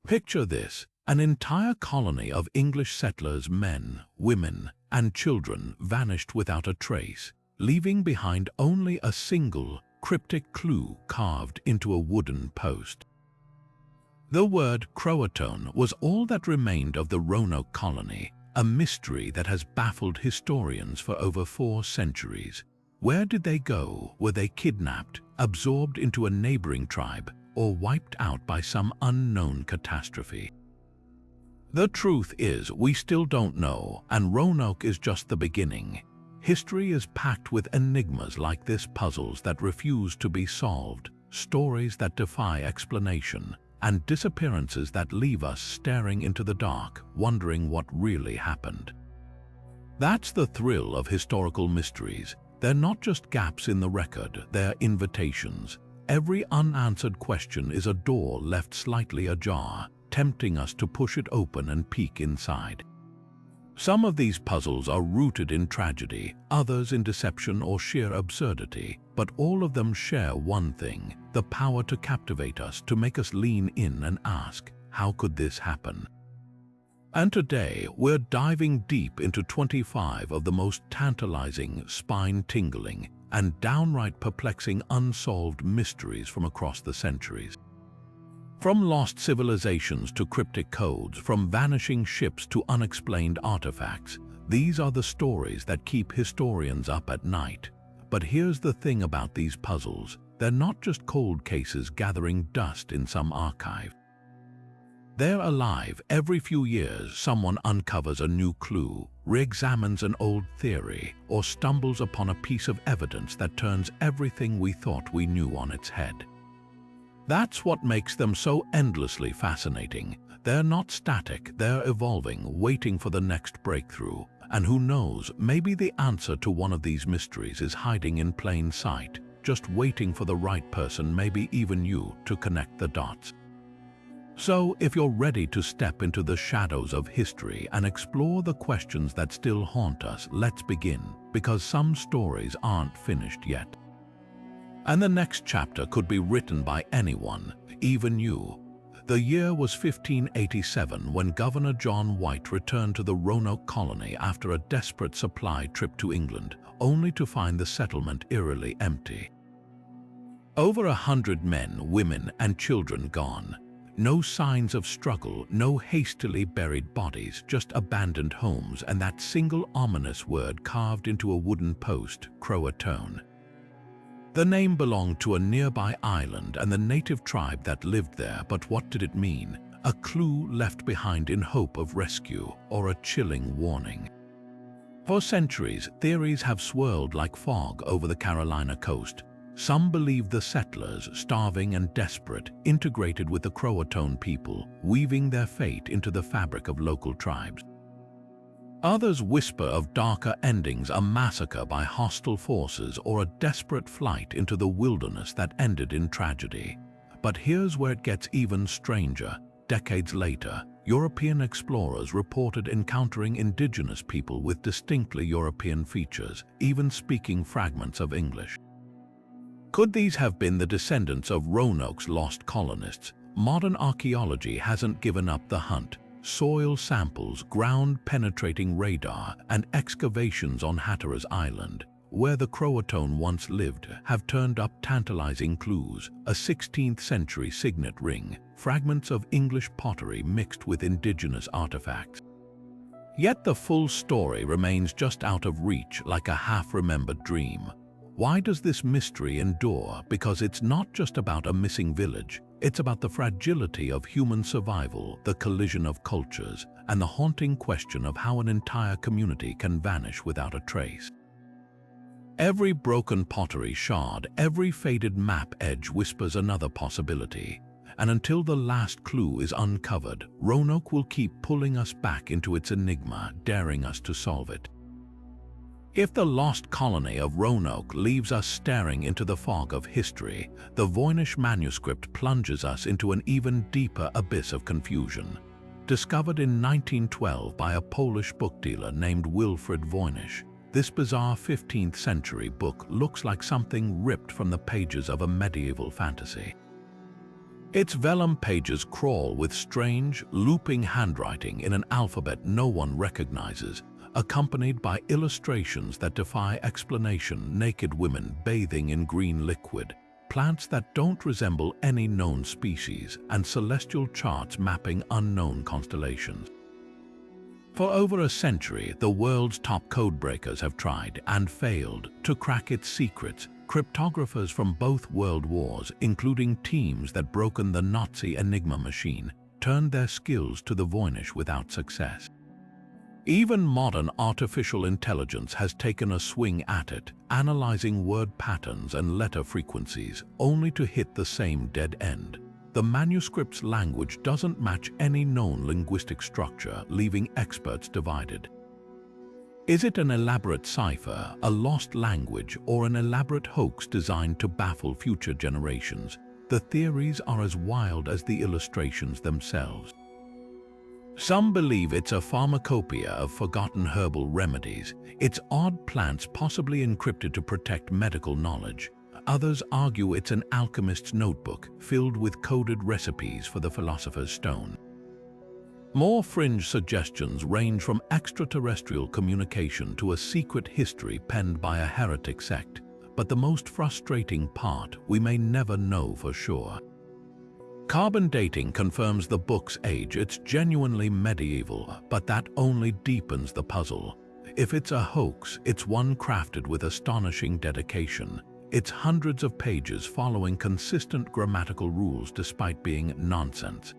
Picture this, an entire colony of English settlers, men, women, and children vanished without a trace, leaving behind only a single, cryptic clue carved into a wooden post. The word CROATOAN was all that remained of the Roanoke colony, a mystery that has baffled historians for over 4 centuries. Where did they go? Were they kidnapped, absorbed into a neighboring tribe, or wiped out by some unknown catastrophe? The truth is, we still don't know, and Roanoke is just the beginning. History is packed with enigmas like this, puzzles that refuse to be solved, stories that defy explanation, and disappearances that leave us staring into the dark, wondering what really happened. That's the thrill of historical mysteries. They're not just gaps in the record, they're invitations. Every unanswered question is a door left slightly ajar, tempting us to push it open and peek inside. Some of these puzzles are rooted in tragedy, others in deception or sheer absurdity, but all of them share one thing: the power to captivate us, to make us lean in and ask, how could this happen? And today, we're diving deep into 25 of the most tantalizing, spine-tingling, and downright perplexing unsolved mysteries from across the centuries. From lost civilizations to cryptic codes, from vanishing ships to unexplained artifacts, these are the stories that keep historians up at night. But here's the thing about these puzzles: they're not just cold cases gathering dust in some archive. They're alive. Every few years, someone uncovers a new clue, re-examines an old theory, or stumbles upon a piece of evidence that turns everything we thought we knew on its head. That's what makes them so endlessly fascinating. They're not static, they're evolving, waiting for the next breakthrough. And who knows, maybe the answer to one of these mysteries is hiding in plain sight, just waiting for the right person, maybe even you, to connect the dots. So, if you're ready to step into the shadows of history and explore the questions that still haunt us, let's begin, because some stories aren't finished yet. And the next chapter could be written by anyone, even you. The year was 1587 when Governor John White returned to the Roanoke Colony after a desperate supply trip to England, only to find the settlement eerily empty. Over 100 men, women, and children gone. No signs of struggle, no hastily buried bodies, just abandoned homes and that single ominous word carved into a wooden post: CROATOAN. The name belonged to a nearby island and the native tribe that lived there, but what did it mean? A clue left behind in hope of rescue, or a chilling warning? For centuries, theories have swirled like fog over the Carolina coast. Some believe the settlers, starving and desperate, integrated with the CROATOAN people, weaving their fate into the fabric of local tribes. Others whisper of darker endings, a massacre by hostile forces or a desperate flight into the wilderness that ended in tragedy. But here's where it gets even stranger. Decades later, European explorers reported encountering indigenous people with distinctly European features, even speaking fragments of English. Could these have been the descendants of Roanoke's lost colonists? Modern archaeology hasn't given up the hunt. Soil samples, ground-penetrating radar, and excavations on Hatteras Island, where the CROATOAN once lived, have turned up tantalizing clues: a 16th-century signet ring, fragments of English pottery mixed with indigenous artifacts. Yet the full story remains just out of reach, like a half-remembered dream. Why does this mystery endure? Because it's not just about a missing village. It's about the fragility of human survival, the collision of cultures, and the haunting question of how an entire community can vanish without a trace. Every broken pottery shard, every faded map edge whispers another possibility. And until the last clue is uncovered, Roanoke will keep pulling us back into its enigma, daring us to solve it. If the lost colony of Roanoke leaves us staring into the fog of history, the Voynich Manuscript plunges us into an even deeper abyss of confusion. Discovered in 1912 by a Polish book dealer named Wilfrid Voynich, this bizarre 15th-century book looks like something ripped from the pages of a medieval fantasy. Its vellum pages crawl with strange, looping handwriting in an alphabet no one recognizes, accompanied by illustrations that defy explanation: naked women bathing in green liquid, plants that don't resemble any known species, and celestial charts mapping unknown constellations. For over a century, the world's top codebreakers have tried and failed to crack its secrets. Cryptographers from both world wars, including teams that broken the Nazi Enigma machine, turned their skills to the Voynich without success. Even modern artificial intelligence has taken a swing at it, analyzing word patterns and letter frequencies, only to hit the same dead end. The manuscript's language doesn't match any known linguistic structure, leaving experts divided. Is it an elaborate cipher, a lost language, or an elaborate hoax designed to baffle future generations? The theories are as wild as the illustrations themselves. Some believe it's a pharmacopoeia of forgotten herbal remedies, its odd plants possibly encrypted to protect medical knowledge. Others argue it's an alchemist's notebook filled with coded recipes for the philosopher's stone. More fringe suggestions range from extraterrestrial communication to a secret history penned by a heretic sect, but the most frustrating part, we may never know for sure. Carbon dating confirms the book's age. It's genuinely medieval, but that only deepens the puzzle. If it's a hoax, it's one crafted with astonishing dedication. It's hundreds of pages following consistent grammatical rules despite being nonsense.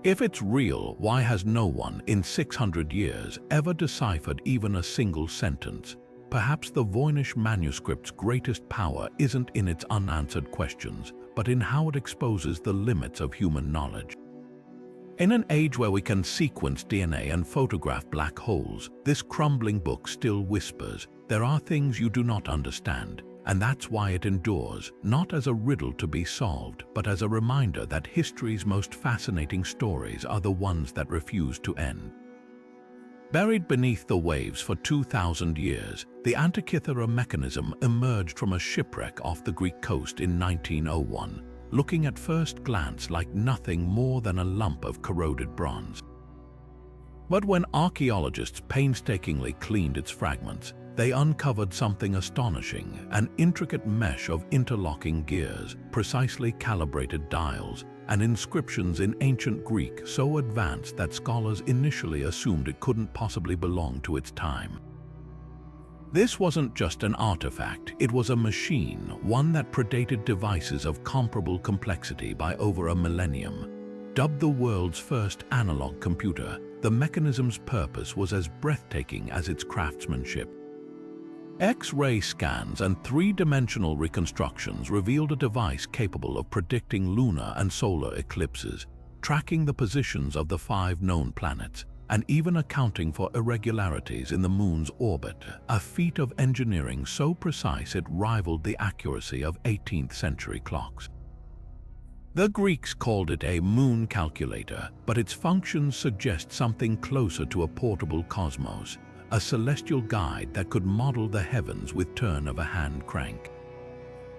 If it's real, why has no one in 600 years ever deciphered even a single sentence? Perhaps the Voynich Manuscript's greatest power isn't in its unanswered questions, but in how it exposes the limits of human knowledge. In an age where we can sequence DNA and photograph black holes, this crumbling book still whispers, there are things you do not understand. And that's why it endures, not as a riddle to be solved, but as a reminder that history's most fascinating stories are the ones that refuse to end. Buried beneath the waves for 2,000 years, the Antikythera mechanism emerged from a shipwreck off the Greek coast in 1901, looking at first glance like nothing more than a lump of corroded bronze. But when archaeologists painstakingly cleaned its fragments, they uncovered something astonishing: an intricate mesh of interlocking gears, precisely calibrated dials, and inscriptions in ancient Greek so advanced that scholars initially assumed it couldn't possibly belong to its time. This wasn't just an artifact, it was a machine, one that predated devices of comparable complexity by over a millennium. Dubbed the world's first analog computer, the mechanism's purpose was as breathtaking as its craftsmanship. X-ray scans and three-dimensional reconstructions revealed a device capable of predicting lunar and solar eclipses, tracking the positions of the 5 known planets, and even accounting for irregularities in the moon's orbit, a feat of engineering so precise it rivaled the accuracy of 18th-century clocks. The Greeks called it a moon calculator, but its functions suggest something closer to a portable cosmos, a celestial guide that could model the heavens with turn of a hand crank.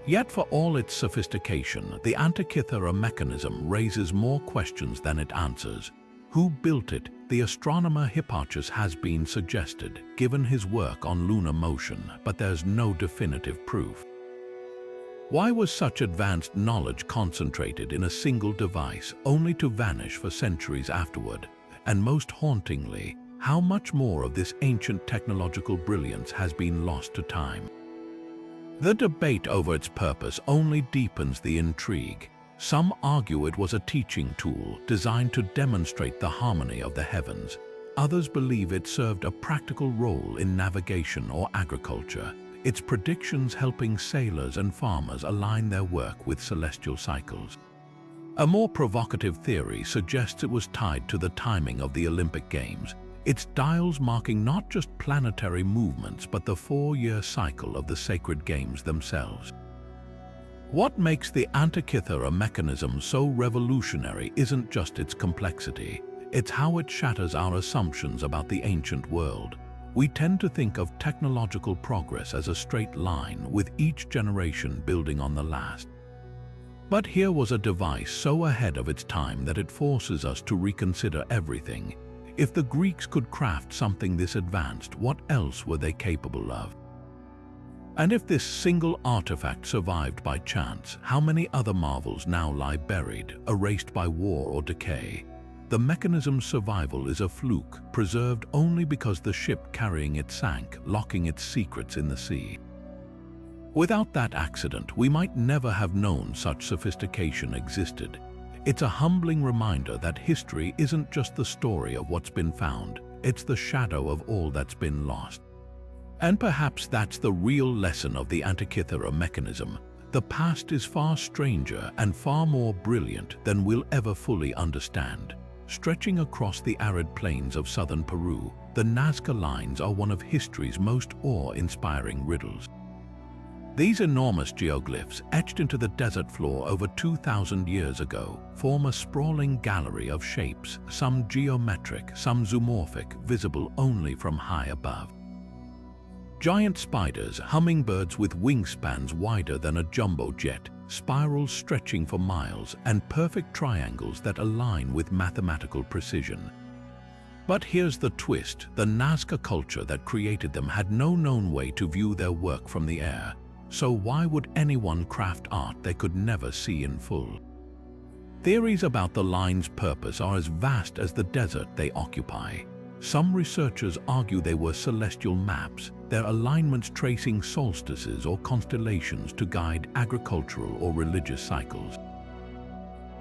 Yet for all its sophistication, the Antikythera mechanism raises more questions than it answers. Who built it? The astronomer Hipparchus has been suggested, given his work on lunar motion, but there's no definitive proof. Why was such advanced knowledge concentrated in a single device, only to vanish for centuries afterward? And most hauntingly, how much more of this ancient technological brilliance has been lost to time? The debate over its purpose only deepens the intrigue. Some argue it was a teaching tool designed to demonstrate the harmony of the heavens. Others believe it served a practical role in navigation or agriculture, its predictions helping sailors and farmers align their work with celestial cycles. A more provocative theory suggests it was tied to the timing of the Olympic Games, its dials marking not just planetary movements but the 4-year cycle of the sacred games themselves. What makes the Antikythera mechanism so revolutionary isn't just its complexity, it's how it shatters our assumptions about the ancient world. We tend to think of technological progress as a straight line, with each generation building on the last. But here was a device so ahead of its time that it forces us to reconsider everything. If the Greeks could craft something this advanced, what else were they capable of? And if this single artifact survived by chance, how many other marvels now lie buried, erased by war or decay? The mechanism's survival is a fluke, preserved only because the ship carrying it sank, locking its secrets in the sea. Without that accident, we might never have known such sophistication existed. It's a humbling reminder that history isn't just the story of what's been found, it's the shadow of all that's been lost. And perhaps that's the real lesson of the Antikythera mechanism. The past is far stranger and far more brilliant than we'll ever fully understand. Stretching across the arid plains of southern Peru, the Nazca lines are one of history's most awe-inspiring riddles. These enormous geoglyphs, etched into the desert floor over 2,000 years ago, form a sprawling gallery of shapes, some geometric, some zoomorphic, visible only from high above. Giant spiders, hummingbirds with wingspans wider than a jumbo jet, spirals stretching for miles, and perfect triangles that align with mathematical precision. But here's the twist: the Nazca culture that created them had no known way to view their work from the air. So why would anyone craft art they could never see in full? Theories about the line's purpose are as vast as the desert they occupy. Some researchers argue they were celestial maps, their alignments tracing solstices or constellations to guide agricultural or religious cycles.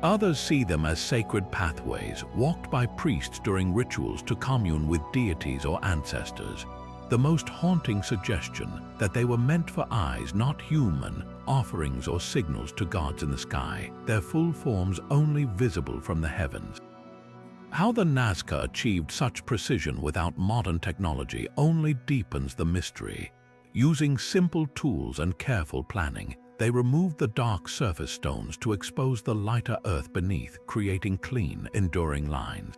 Others see them as sacred pathways, walked by priests during rituals to commune with deities or ancestors. The most haunting suggestion that they were meant for eyes not human, offerings or signals to gods in the sky, their full forms only visible from the heavens. How the Nazca achieved such precision without modern technology only deepens the mystery. Using simple tools and careful planning, they removed the dark surface stones to expose the lighter earth beneath, creating clean, enduring lines.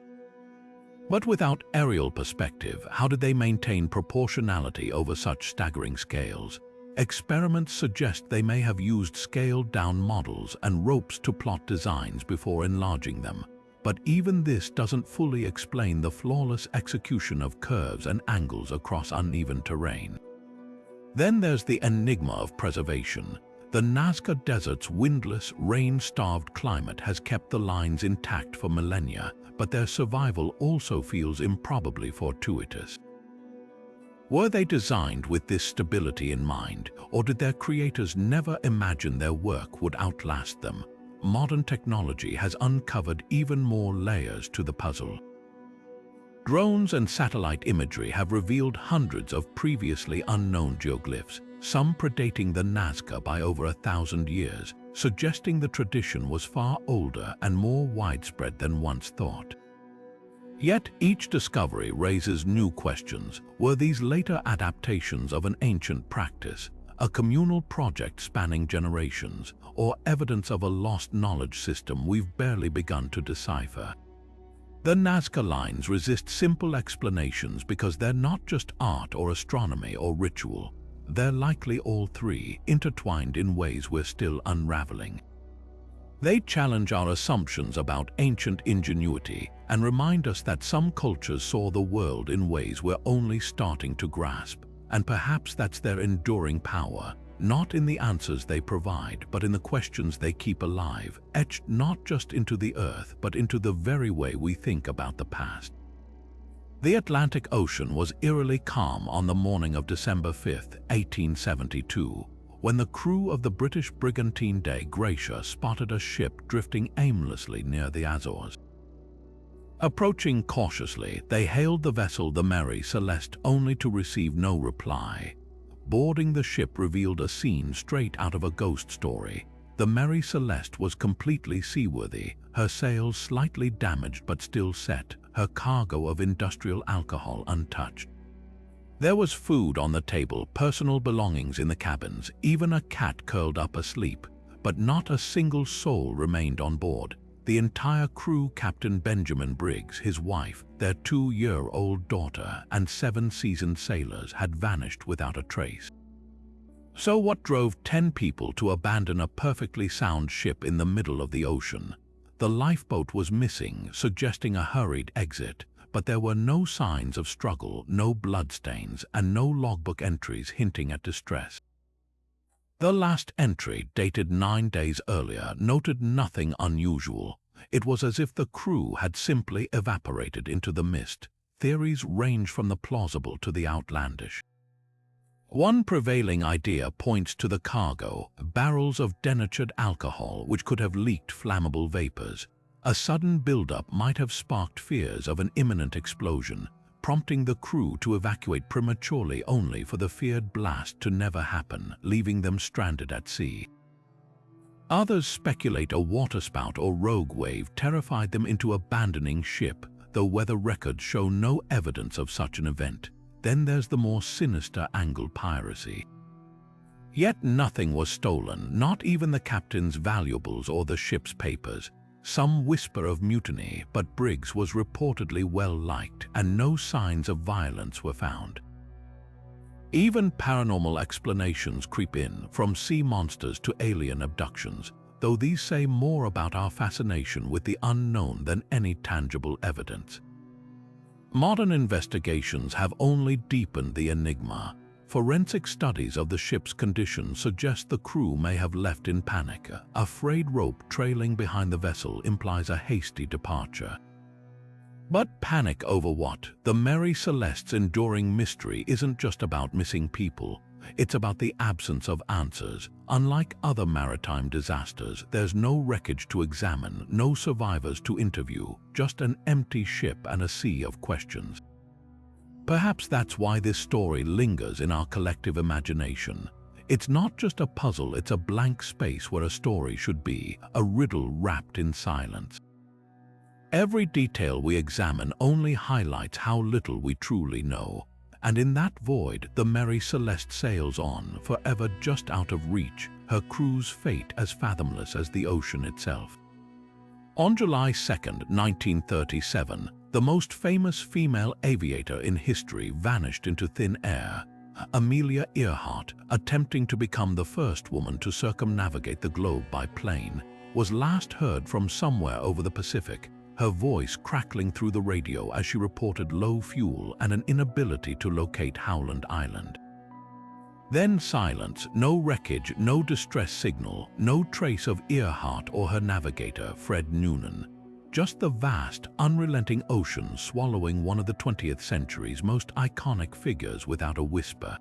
But without aerial perspective, how did they maintain proportionality over such staggering scales? Experiments suggest they may have used scaled-down models and ropes to plot designs before enlarging them. But even this doesn't fully explain the flawless execution of curves and angles across uneven terrain. Then there's the enigma of preservation. The Nazca Desert's windless, rain-starved climate has kept the lines intact for millennia, but their survival also feels improbably fortuitous. Were they designed with this stability in mind, or did their creators never imagine their work would outlast them? Modern technology has uncovered even more layers to the puzzle. Drones and satellite imagery have revealed hundreds of previously unknown geoglyphs, some predating the Nazca by over 1,000 years, suggesting the tradition was far older and more widespread than once thought. Yet each discovery raises new questions. Were these later adaptations of an ancient practice, a communal project spanning generations, or evidence of a lost knowledge system we've barely begun to decipher? The Nazca lines resist simple explanations because they're not just art or astronomy or ritual. They're likely all three, intertwined in ways we're still unraveling. They challenge our assumptions about ancient ingenuity and remind us that some cultures saw the world in ways we're only starting to grasp. And perhaps that's their enduring power, not in the answers they provide, but in the questions they keep alive, etched not just into the earth, but into the very way we think about the past. The Atlantic Ocean was eerily calm on the morning of December 5, 1872, when the crew of the British brigantine de Gracia spotted a ship drifting aimlessly near the Azores. Approaching cautiously, they hailed the vessel the Mary Celeste only to receive no reply. Boarding the ship revealed a scene straight out of a ghost story. The Mary Celeste was completely seaworthy, her sails slightly damaged but still set, her cargo of industrial alcohol untouched. There was food on the table, personal belongings in the cabins, even a cat curled up asleep, but not a single soul remained on board. The entire crew, Captain Benjamin Briggs, his wife, their 2-year-old daughter, and 7 seasoned sailors had vanished without a trace. So what drove 10 people to abandon a perfectly sound ship in the middle of the ocean? The lifeboat was missing, suggesting a hurried exit, but there were no signs of struggle, no bloodstains, and no logbook entries hinting at distress. The last entry, dated 9 days earlier, noted nothing unusual. It was as if the crew had simply evaporated into the mist. Theories range from the plausible to the outlandish. One prevailing idea points to the cargo, barrels of denatured alcohol which could have leaked flammable vapors. A sudden buildup might have sparked fears of an imminent explosion, prompting the crew to evacuate prematurely only for the feared blast to never happen, leaving them stranded at sea. Others speculate a waterspout or rogue wave terrified them into abandoning ship, though weather records show no evidence of such an event. Then there's the more sinister angle: piracy. Yet nothing was stolen, not even the captain's valuables or the ship's papers. Some whisper of mutiny, but Briggs was reportedly well liked, and no signs of violence were found. Even paranormal explanations creep in, from sea monsters to alien abductions, though these say more about our fascination with the unknown than any tangible evidence. Modern investigations have only deepened the enigma. Forensic studies of the ship's condition suggest the crew may have left in panic. A frayed rope trailing behind the vessel implies a hasty departure. But panic over what? The Mary Celeste's enduring mystery isn't just about missing people. It's about the absence of answers. Unlike other maritime disasters, there's no wreckage to examine, no survivors to interview, just an empty ship and a sea of questions. Perhaps that's why this story lingers in our collective imagination. It's not just a puzzle, it's a blank space where a story should be, a riddle wrapped in silence. Every detail we examine only highlights how little we truly know. And in that void, the Mary Celeste sails on, forever just out of reach, her crew's fate as fathomless as the ocean itself. On July 2, 1937, the most famous female aviator in history vanished into thin air. Amelia Earhart, attempting to become the first woman to circumnavigate the globe by plane, was last heard from somewhere over the Pacific, her voice crackling through the radio as she reported low fuel and an inability to locate Howland Island. Then silence, no wreckage, no distress signal, no trace of Earhart or her navigator, Fred Noonan. Just the vast, unrelenting ocean swallowing one of the 20th century's most iconic figures without a whisper.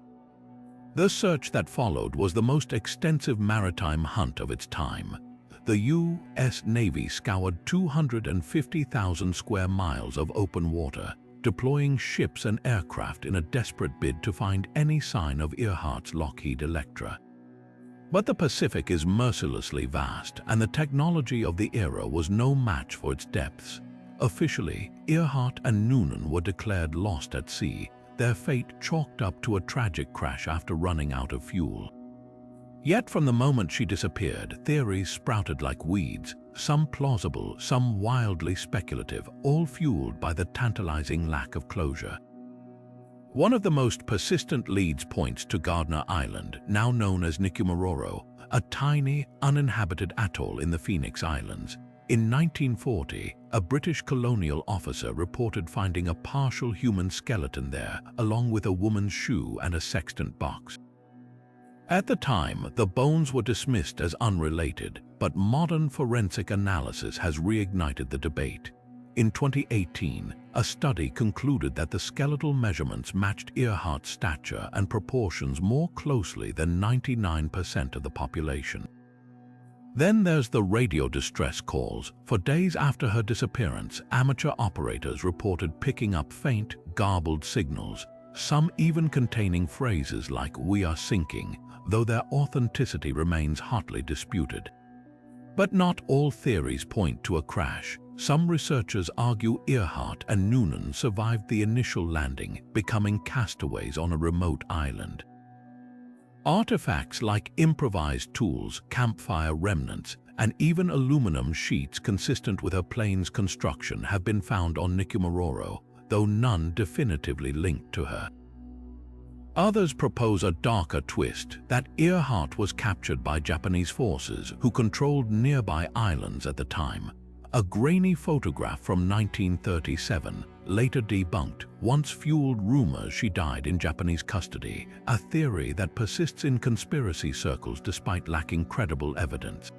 The search that followed was the most extensive maritime hunt of its time. The U.S. Navy scoured 250,000 square miles of open water, deploying ships and aircraft in a desperate bid to find any sign of Earhart's Lockheed Electra. But the Pacific is mercilessly vast, and the technology of the era was no match for its depths. Officially, Earhart and Noonan were declared lost at sea, their fate chalked up to a tragic crash after running out of fuel. Yet from the moment she disappeared, theories sprouted like weeds, some plausible, some wildly speculative, all fueled by the tantalizing lack of closure. One of the most persistent leads points to Gardner Island, now known as Nikumaroro, a tiny, uninhabited atoll in the Phoenix Islands. In 1940, a British colonial officer reported finding a partial human skeleton there, along with a woman's shoe and a sextant box. At the time, the bones were dismissed as unrelated, but modern forensic analysis has reignited the debate. In 2018, a study concluded that the skeletal measurements matched Earhart's stature and proportions more closely than 99% of the population. Then there's the radio distress calls. For days after her disappearance, amateur operators reported picking up faint, garbled signals, some even containing phrases like "we are sinking," though their authenticity remains hotly disputed. But not all theories point to a crash. Some researchers argue Earhart and Noonan survived the initial landing, becoming castaways on a remote island. Artifacts like improvised tools, campfire remnants, and even aluminum sheets consistent with her plane's construction have been found on Nikumaroro, though none definitively linked to her. Others propose a darker twist, that Earhart was captured by Japanese forces who controlled nearby islands at the time. A grainy photograph from 1937, later debunked, once fueled rumors she died in Japanese custody, a theory that persists in conspiracy circles despite lacking credible evidence.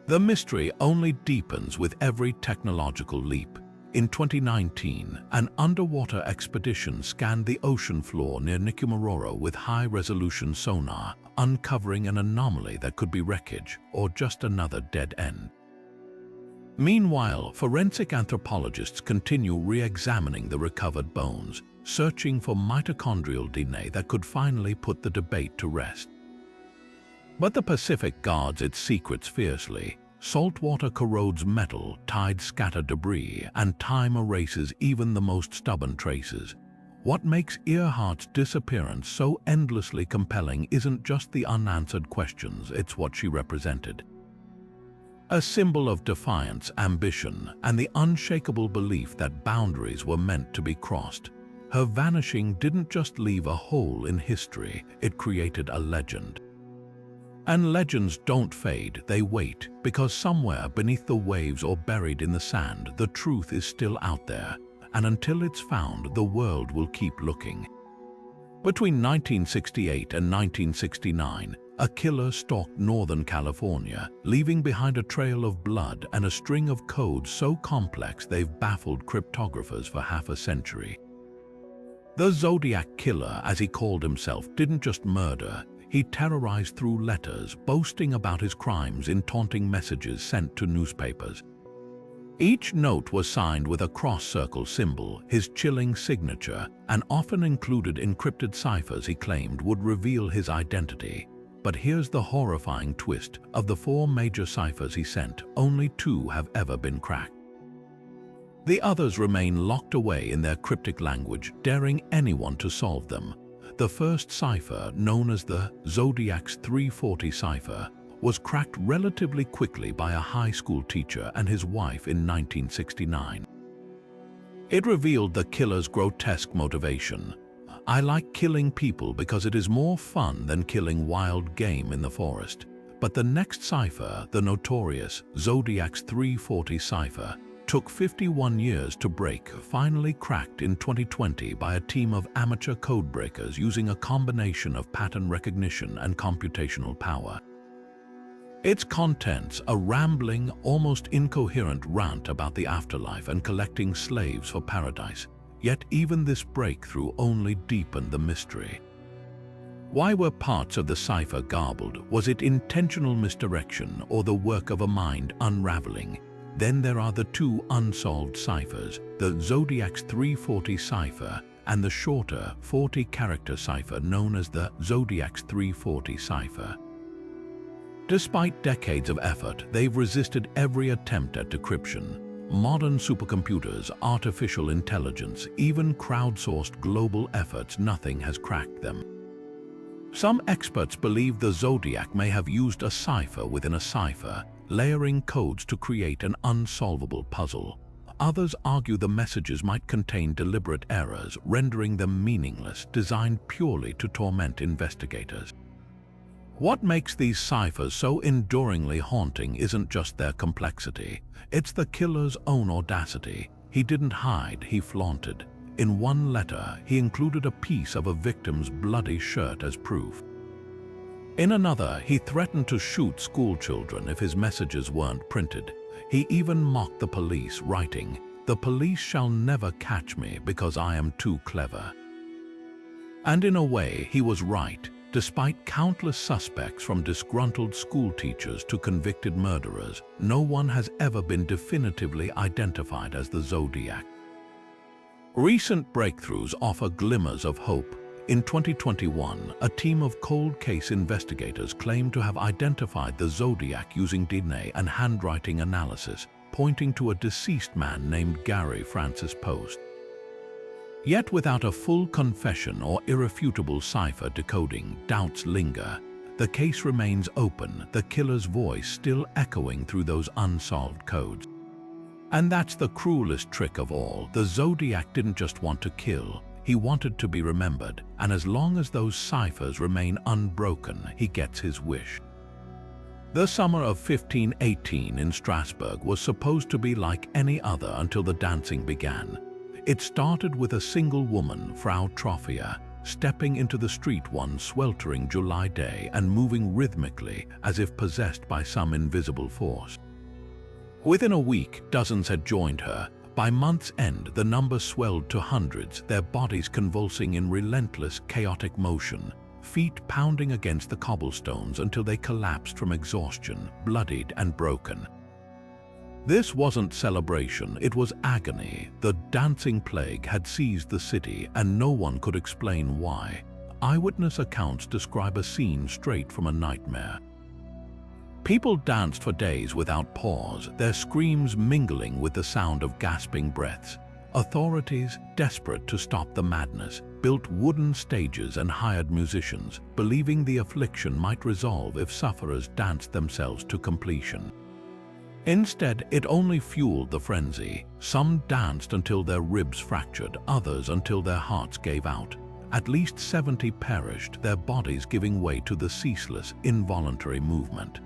The mystery only deepens with every technological leap. In 2019, an underwater expedition scanned the ocean floor near Nicumaroro with high-resolution sonar, uncovering an anomaly that could be wreckage or just another dead end. Meanwhile, forensic anthropologists continue re-examining the recovered bones, searching for mitochondrial DNA that could finally put the debate to rest. But the Pacific guards its secrets fiercely. Saltwater corrodes metal, tides scatter debris, and time erases even the most stubborn traces. What makes Earhart's disappearance so endlessly compelling isn't just the unanswered questions, it's what she represented. A symbol of defiance, ambition, and the unshakable belief that boundaries were meant to be crossed. Her vanishing didn't just leave a hole in history, it created a legend. And legends don't fade, they wait, because somewhere beneath the waves or buried in the sand, the truth is still out there, and until it's found, the world will keep looking. Between 1968 and 1969, a killer stalked Northern California, leaving behind a trail of blood and a string of codes so complex they've baffled cryptographers for half a century. The Zodiac Killer, as he called himself, didn't just murder. He terrorized through letters, boasting about his crimes in taunting messages sent to newspapers. Each note was signed with a cross-circle symbol, his chilling signature, and often included encrypted ciphers he claimed would reveal his identity. But here's the horrifying twist. Of the 4 major ciphers he sent, only 2 have ever been cracked. The others remain locked away in their cryptic language, daring anyone to solve them. The first cipher, known as the Zodiac's 340 cipher, was cracked relatively quickly by a high school teacher and his wife in 1969. It revealed the killer's grotesque motivation. "I like killing people because it is more fun than killing wild game in the forest." But the next cipher, the notorious Zodiac's 340 cipher, took 51 years to break, finally cracked in 2020 by a team of amateur codebreakers using a combination of pattern recognition and computational power. Its contents, a rambling, almost incoherent rant about the afterlife and collecting slaves for paradise. Yet even this breakthrough only deepened the mystery. Why were parts of the cipher garbled? Was it intentional misdirection or the work of a mind unraveling? Then there are the 2 unsolved ciphers, the Zodiac's 340 cipher and the shorter 40-character cipher known as the Zodiac's 340 cipher. Despite decades of effort, they've resisted every attempt at decryption. Modern supercomputers, artificial intelligence, even crowdsourced global efforts, nothing has cracked them. Some experts believe the Zodiac may have used a cipher within a cipher, layering codes to create an unsolvable puzzle. Others argue the messages might contain deliberate errors, rendering them meaningless, designed purely to torment investigators. What makes these ciphers so enduringly haunting isn't just their complexity, it's the killer's own audacity. He didn't hide, he flaunted. In one letter, he included a piece of a victim's bloody shirt as proof. In another, he threatened to shoot schoolchildren if his messages weren't printed. He even mocked the police, writing, "The police shall never catch me because I am too clever." And in a way, he was right. Despite countless suspects from disgruntled schoolteachers to convicted murderers, no one has ever been definitively identified as the Zodiac. Recent breakthroughs offer glimmers of hope. In 2021, a team of cold case investigators claimed to have identified the Zodiac using DNA and handwriting analysis, pointing to a deceased man named Gary Francis Post. Yet without a full confession or irrefutable cipher decoding, doubts linger. The case remains open, the killer's voice still echoing through those unsolved codes. And that's the cruelest trick of all. The Zodiac didn't just want to kill. He wanted to be remembered, and as long as those ciphers remain unbroken, he gets his wish. The summer of 1518 in Strasbourg was supposed to be like any other until the dancing began. It started with a single woman, Frau Trophia, stepping into the street one sweltering July day and moving rhythmically as if possessed by some invisible force. Within a week, dozens had joined her. By month's end, the number swelled to hundreds, their bodies convulsing in relentless, chaotic motion, feet pounding against the cobblestones until they collapsed from exhaustion, bloodied and broken. This wasn't celebration, it was agony. The dancing plague had seized the city, and no one could explain why. Eyewitness accounts describe a scene straight from a nightmare. People danced for days without pause, their screams mingling with the sound of gasping breaths. Authorities, desperate to stop the madness, built wooden stages and hired musicians, believing the affliction might resolve if sufferers danced themselves to completion. Instead, it only fueled the frenzy. Some danced until their ribs fractured, others until their hearts gave out. At least 70 perished, their bodies giving way to the ceaseless, involuntary movement.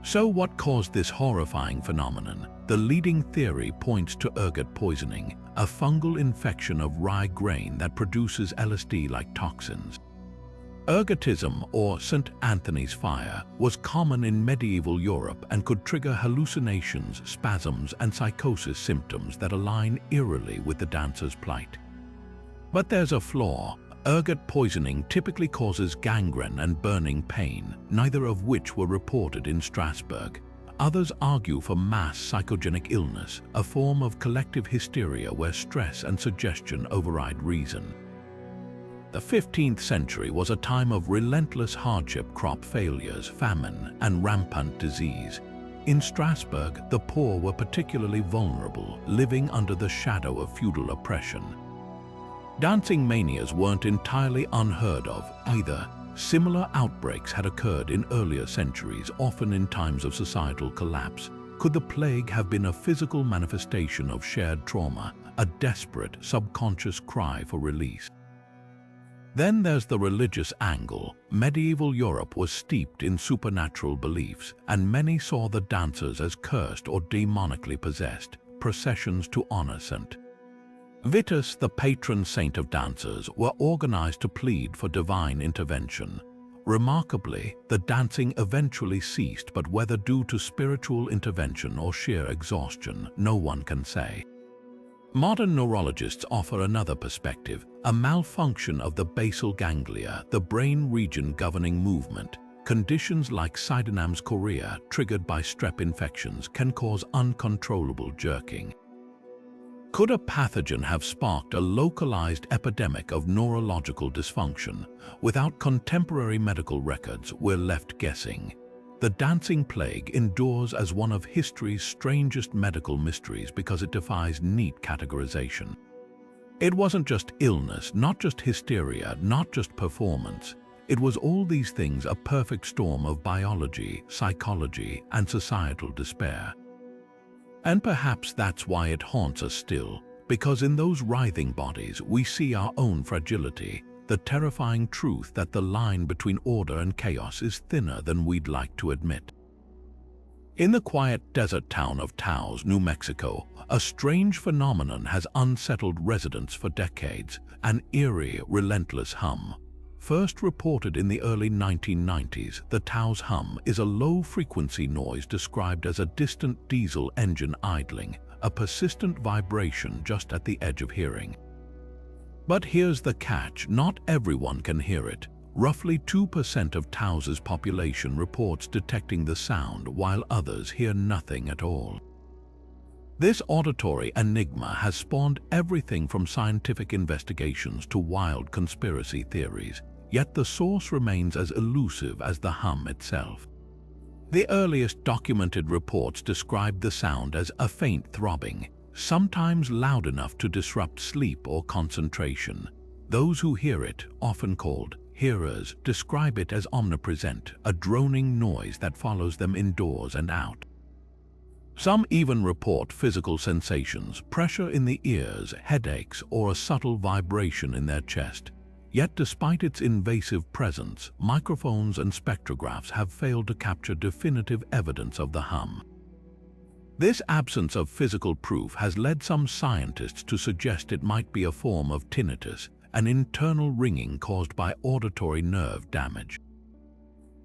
So what caused this horrifying phenomenon? The leading theory points to ergot poisoning, a fungal infection of rye grain that produces LSD-like toxins. Ergotism, or St. Anthony's fire, was common in medieval Europe and could trigger hallucinations, spasms, and psychosis symptoms that align eerily with the dancer's plight. But there's a flaw. Ergot poisoning typically causes gangrene and burning pain, neither of which were reported in Strasbourg. Others argue for mass psychogenic illness, a form of collective hysteria where stress and suggestion override reason. The 15th century was a time of relentless hardship, crop failures, famine, and rampant disease. In Strasbourg, the poor were particularly vulnerable, living under the shadow of feudal oppression. Dancing manias weren't entirely unheard of either. Similar outbreaks had occurred in earlier centuries, often in times of societal collapse. Could the plague have been a physical manifestation of shared trauma, a desperate, subconscious cry for release? Then there's the religious angle. Medieval Europe was steeped in supernatural beliefs, and many saw the dancers as cursed or demonically possessed. Processions to honor St. Vitus, the patron saint of dancers, were organized to plead for divine intervention. Remarkably, the dancing eventually ceased, but whether due to spiritual intervention or sheer exhaustion, no one can say. Modern neurologists offer another perspective, a malfunction of the basal ganglia, the brain region governing movement. Conditions like Sydenham's chorea, triggered by strep infections, can cause uncontrollable jerking. Could a pathogen have sparked a localized epidemic of neurological dysfunction? Without contemporary medical records, we're left guessing. The dancing plague endures as one of history's strangest medical mysteries because it defies neat categorization. It wasn't just illness, not just hysteria, not just performance. It was all these things, a perfect storm of biology, psychology, and societal despair. And perhaps that's why it haunts us still, because in those writhing bodies we see our own fragility, the terrifying truth that the line between order and chaos is thinner than we'd like to admit. In the quiet desert town of Taos, New Mexico, a strange phenomenon has unsettled residents for decades, an eerie, relentless hum. First reported in the early 1990s, the Taos hum is a low-frequency noise described as a distant diesel engine idling, a persistent vibration just at the edge of hearing. But here's the catch, not everyone can hear it. Roughly 2% of Taos's population reports detecting the sound, while others hear nothing at all. This auditory enigma has spawned everything from scientific investigations to wild conspiracy theories, yet the source remains as elusive as the hum itself. The earliest documented reports described the sound as a faint throbbing, sometimes loud enough to disrupt sleep or concentration. Those who hear it, often called hearers, describe it as omnipresent, a droning noise that follows them indoors and out. Some even report physical sensations, pressure in the ears, headaches, or a subtle vibration in their chest. Yet despite its invasive presence, microphones and spectrographs have failed to capture definitive evidence of the hum. This absence of physical proof has led some scientists to suggest it might be a form of tinnitus, an internal ringing caused by auditory nerve damage.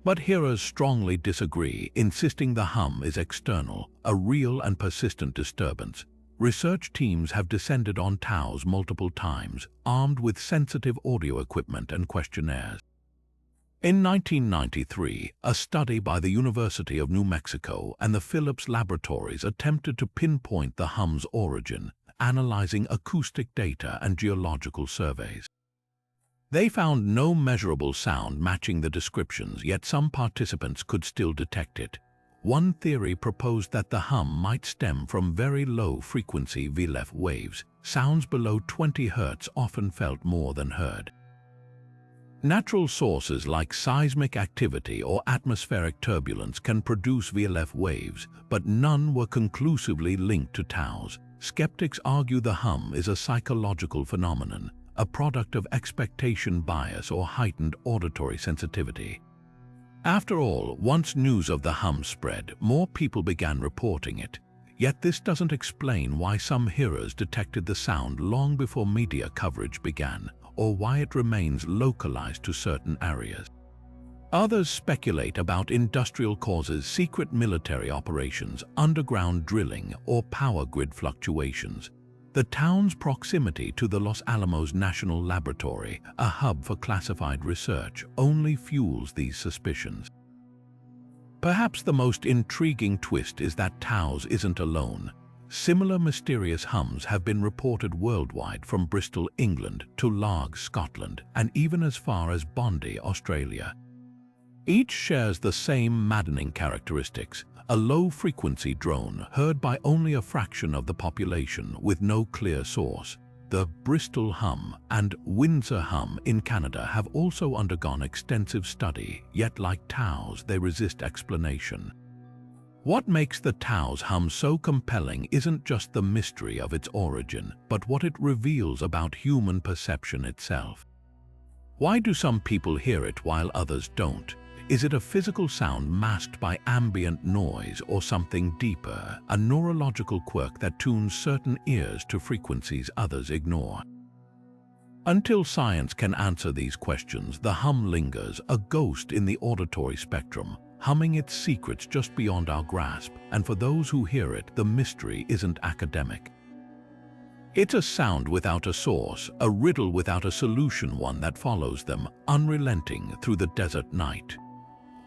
But hearers strongly disagree, insisting the hum is external, a real and persistent disturbance. Research teams have descended on Taos multiple times, armed with sensitive audio equipment and questionnaires. In 1993, a study by the University of New Mexico and the Phillips Laboratories attempted to pinpoint the hum's origin, analyzing acoustic data and geological surveys. They found no measurable sound matching the descriptions, yet some participants could still detect it. One theory proposed that the hum might stem from very low-frequency VLEF waves. Sounds below 20 Hz often felt more than heard. Natural sources like seismic activity or atmospheric turbulence can produce VLF waves, but none were conclusively linked to Taos. Skeptics argue the hum is a psychological phenomenon, a product of expectation bias or heightened auditory sensitivity. After all, once news of the hum spread, more people began reporting it. Yet this doesn't explain why some hearers detected the sound long before media coverage began, or why it remains localized to certain areas. Others speculate about industrial causes, secret military operations, underground drilling, or power grid fluctuations. The town's proximity to the Los Alamos National Laboratory, a hub for classified research, only fuels these suspicions. Perhaps the most intriguing twist is that Taos isn't alone. Similar mysterious hums have been reported worldwide, from Bristol, England, to Largs, Scotland, and even as far as Bondi, Australia. Each shares the same maddening characteristics: a low-frequency drone heard by only a fraction of the population with no clear source. The Bristol hum and Windsor hum in Canada have also undergone extensive study, yet like Taos, they resist explanation. What makes the Taos hum so compelling isn't just the mystery of its origin, but what it reveals about human perception itself. Why do some people hear it while others don't? Is it a physical sound masked by ambient noise, or something deeper, a neurological quirk that tunes certain ears to frequencies others ignore? Until science can answer these questions, the hum lingers, a ghost in the auditory spectrum, humming its secrets just beyond our grasp, and for those who hear it, the mystery isn't academic. It's a sound without a source, a riddle without a solution, one that follows them, unrelenting through the desert night.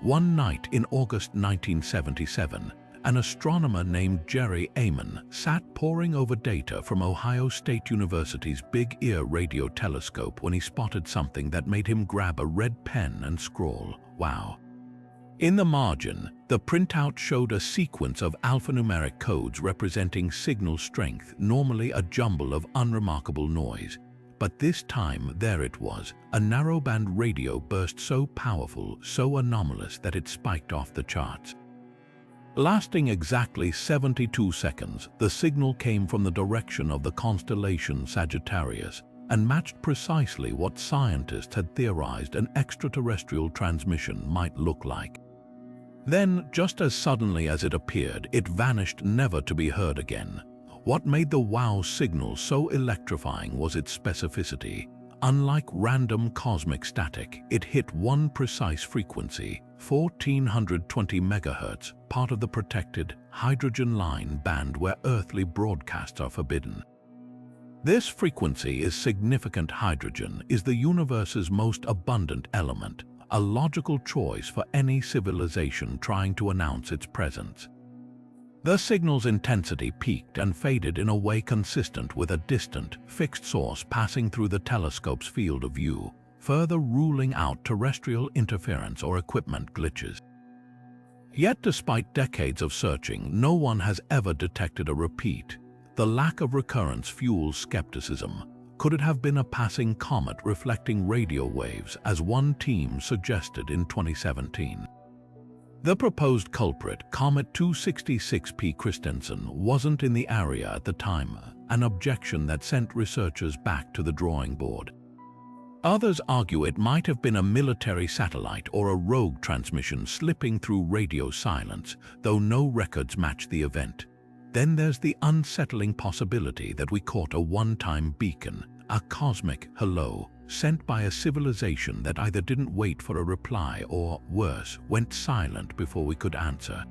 One night in August 1977, an astronomer named Jerry Amon sat poring over data from Ohio State University's Big Ear radio telescope when he spotted something that made him grab a red pen and scrawl. Wow. In the margin, the printout showed a sequence of alphanumeric codes representing signal strength, normally a jumble of unremarkable noise. But this time, there it was, a narrowband radio burst so powerful, so anomalous that it spiked off the charts. Lasting exactly 72 seconds, the signal came from the direction of the constellation Sagittarius and matched precisely what scientists had theorized an extraterrestrial transmission might look like. Then, just as suddenly as it appeared, it vanished, never to be heard again. What made the wow signal so electrifying was its specificity. Unlike random cosmic static, it hit one precise frequency, 1420 MHz, part of the protected hydrogen line band where earthly broadcasts are forbidden. This frequency is significant. Hydrogen is the universe's most abundant element, a logical choice for any civilization trying to announce its presence. The signal's intensity peaked and faded in a way consistent with a distant, fixed source passing through the telescope's field of view, further ruling out terrestrial interference or equipment glitches. Yet despite decades of searching, no one has ever detected a repeat. The lack of recurrence fuels skepticism. Could it have been a passing comet reflecting radio waves, as one team suggested in 2017? The proposed culprit, Comet 266P Christensen, wasn't in the area at the time, an objection that sent researchers back to the drawing board. Others argue it might have been a military satellite or a rogue transmission slipping through radio silence, though no records match the event. Then there's the unsettling possibility that we caught a one-time beacon, a cosmic hello, sent by a civilization that either didn't wait for a reply or, worse, went silent before we could answer.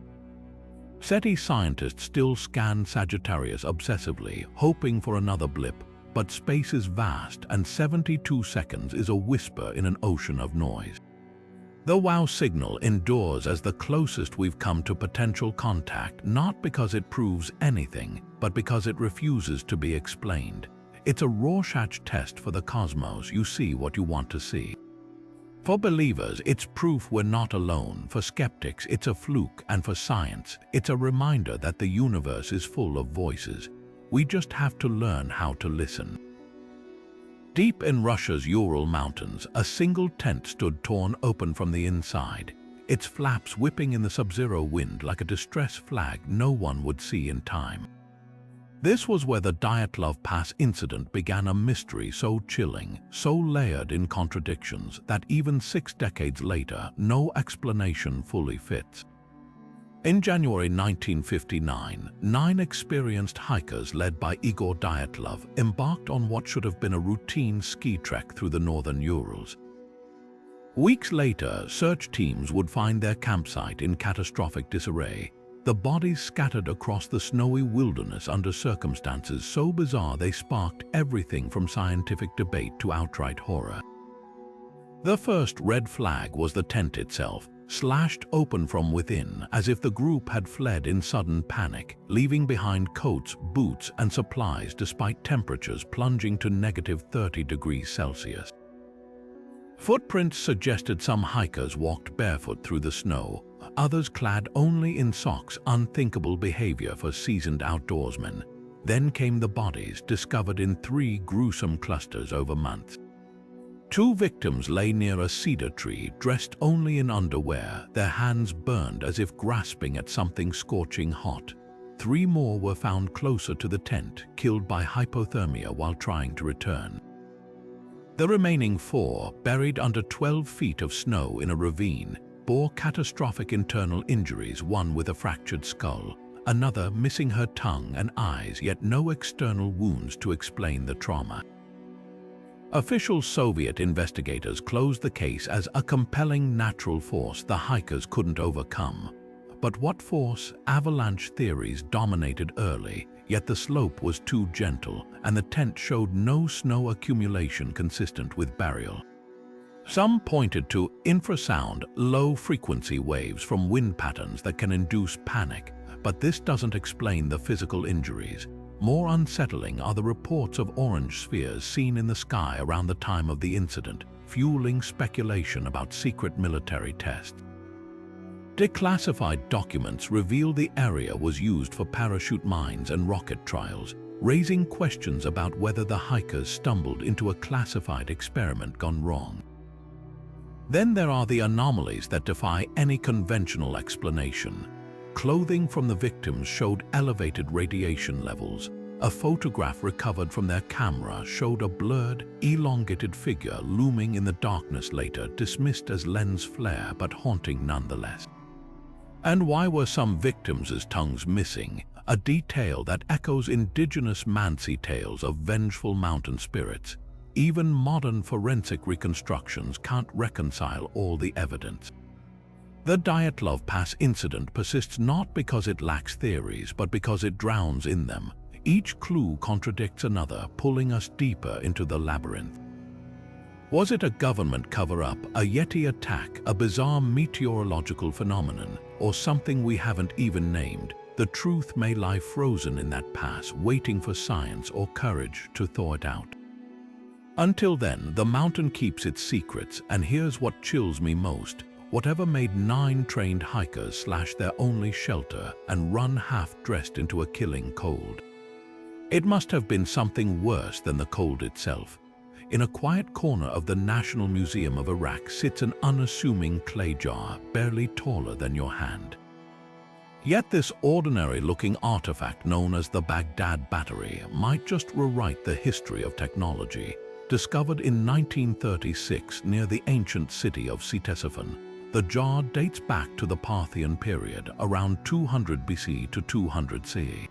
SETI scientists still scan Sagittarius obsessively, hoping for another blip, but space is vast and 72 seconds is a whisper in an ocean of noise. The WOW signal endures as the closest we've come to potential contact, not because it proves anything, but because it refuses to be explained. It's a Rorschach test for the cosmos. You see what you want to see. For believers, it's proof we're not alone. For skeptics, it's a fluke. And for science, it's a reminder that the universe is full of voices. We just have to learn how to listen. Deep in Russia's Ural Mountains, a single tent stood torn open from the inside, its flaps whipping in the sub-zero wind like a distress flag no one would see in time. This was where the Dyatlov Pass incident began, a mystery so chilling, so layered in contradictions, that even 6 decades later, no explanation fully fits. In January 1959, 9 experienced hikers led by Igor Dyatlov embarked on what should have been a routine ski trek through the northern Urals. Weeks later, search teams would find their campsite in catastrophic disarray, the bodies scattered across the snowy wilderness under circumstances so bizarre they sparked everything from scientific debate to outright horror. The first red flag was the tent itself, slashed open from within as if the group had fled in sudden panic, leaving behind coats, boots, and supplies despite temperatures plunging to -30 degrees Celsius. Footprints suggested some hikers walked barefoot through the snow, others clad only in socks, unthinkable behavior for seasoned outdoorsmen. Then came the bodies, discovered in 3 gruesome clusters over months. 2 victims lay near a cedar tree, dressed only in underwear, their hands burned as if grasping at something scorching hot. 3 more were found closer to the tent, killed by hypothermia while trying to return. The remaining 4, buried under 12 feet of snow in a ravine, bore catastrophic internal injuries, one with a fractured skull, another missing her tongue and eyes, yet no external wounds to explain the trauma. Official Soviet investigators closed the case as a compelling natural force the hikers couldn't overcome. But what force? Avalanche theories dominated early, yet the slope was too gentle, and the tent showed no snow accumulation consistent with burial. Some pointed to infrasound, low-frequency waves from wind patterns that can induce panic, but this doesn't explain the physical injuries. More unsettling are the reports of orange spheres seen in the sky around the time of the incident, fueling speculation about secret military tests. Declassified documents reveal the area was used for parachute mines and rocket trials, raising questions about whether the hikers stumbled into a classified experiment gone wrong. Then there are the anomalies that defy any conventional explanation. Clothing from the victims showed elevated radiation levels. A photograph recovered from their camera showed a blurred, elongated figure looming in the darkness, later dismissed as lens flare but haunting nonetheless. And why were some victims' tongues missing? A detail that echoes indigenous Mansi tales of vengeful mountain spirits. Even modern forensic reconstructions can't reconcile all the evidence. The Dyatlov Pass incident persists not because it lacks theories, but because it drowns in them. Each clue contradicts another, pulling us deeper into the labyrinth. Was it a government cover-up, a Yeti attack, a bizarre meteorological phenomenon, or something we haven't even named? The truth may lie frozen in that pass, waiting for science or courage to thaw it out. Until then, the mountain keeps its secrets, and here's what chills me most. Whatever made 9 trained hikers slash their only shelter and run half-dressed into a killing cold. It must have been something worse than the cold itself. In a quiet corner of the National Museum of Iraq sits an unassuming clay jar, barely taller than your hand. Yet this ordinary-looking artifact known as the Baghdad Battery might just rewrite the history of technology. Discovered in 1936 near the ancient city of Ctesiphon, the jar dates back to the Parthian period, around 200 BC to 200 CE.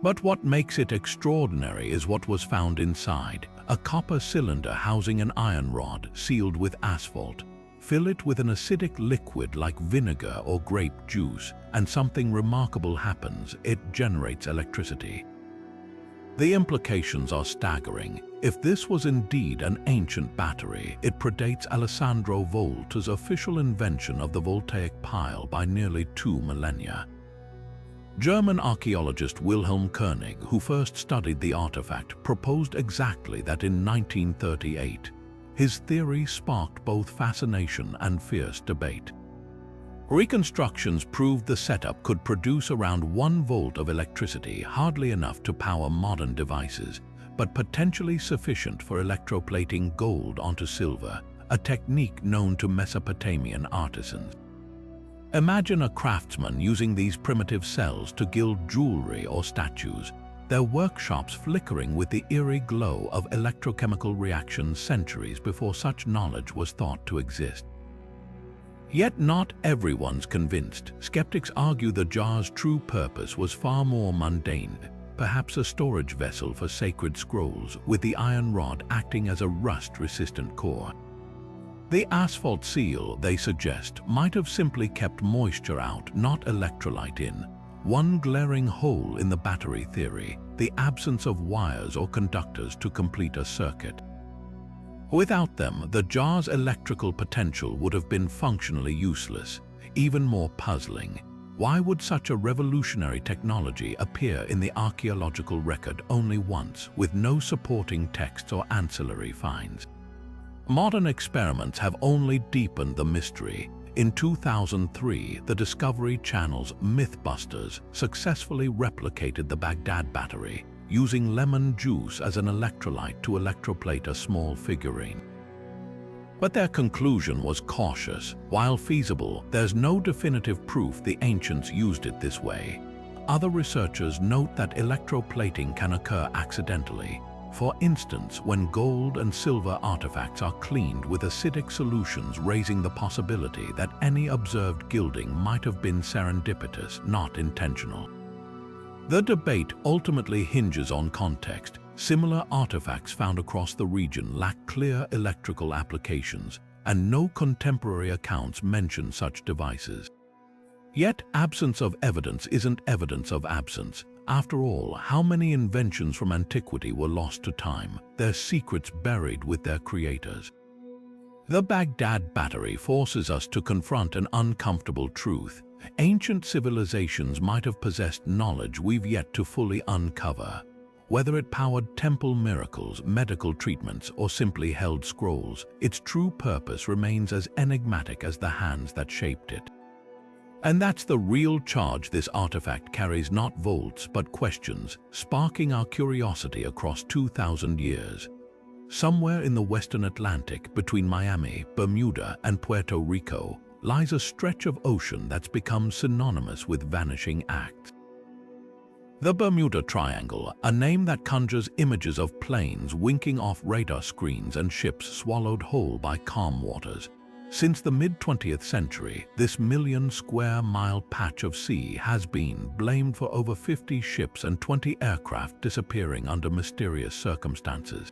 But what makes it extraordinary is what was found inside: a copper cylinder housing an iron rod sealed with asphalt. Fill it with an acidic liquid like vinegar or grape juice, and something remarkable happens: it generates electricity. The implications are staggering. If this was indeed an ancient battery, it predates Alessandro Volta's official invention of the voltaic pile by nearly 2 millennia. German archaeologist Wilhelm Koenig, who first studied the artifact, proposed exactly that in 1938. His theory sparked both fascination and fierce debate. Reconstructions proved the setup could produce around 1 volt of electricity, hardly enough to power modern devices, but potentially sufficient for electroplating gold onto silver, a technique known to Mesopotamian artisans. Imagine a craftsman using these primitive cells to gild jewelry or statues, their workshops flickering with the eerie glow of electrochemical reactions centuries before such knowledge was thought to exist. Yet not everyone's convinced. Skeptics argue the jar's true purpose was far more mundane, perhaps a storage vessel for sacred scrolls, with the iron rod acting as a rust-resistant core. The asphalt seal, they suggest, might have simply kept moisture out, not electrolyte in. One glaring hole in the battery theory: the absence of wires or conductors to complete a circuit. Without them, the jar's electrical potential would have been functionally useless. Even more puzzling, why would such a revolutionary technology appear in the archaeological record only once, with no supporting texts or ancillary finds? Modern experiments have only deepened the mystery. In 2003, the Discovery Channel's Mythbusters successfully replicated the Baghdad Battery, using lemon juice as an electrolyte to electroplate a small figurine. But their conclusion was cautious. While feasible, there's no definitive proof the ancients used it this way. Other researchers note that electroplating can occur accidentally. For instance, when gold and silver artifacts are cleaned with acidic solutions, raising the possibility that any observed gilding might have been serendipitous, not intentional. The debate ultimately hinges on context. Similar artifacts found across the region lack clear electrical applications, and no contemporary accounts mention such devices. Yet, absence of evidence isn't evidence of absence. After all, how many inventions from antiquity were lost to time, their secrets buried with their creators? The Baghdad Battery forces us to confront an uncomfortable truth. Ancient civilizations might have possessed knowledge we've yet to fully uncover. Whether it powered temple miracles, medical treatments, or simply held scrolls, its true purpose remains as enigmatic as the hands that shaped it. And that's the real charge this artifact carries: not volts, but questions, sparking our curiosity across 2,000 years. Somewhere in the western Atlantic, between Miami, Bermuda, and Puerto Rico, lies a stretch of ocean that's become synonymous with vanishing acts. The Bermuda Triangle, a name that conjures images of planes winking off radar screens and ships swallowed whole by calm waters. Since the mid-20th century, this million-square-mile patch of sea has been blamed for over 50 ships and 20 aircraft disappearing under mysterious circumstances.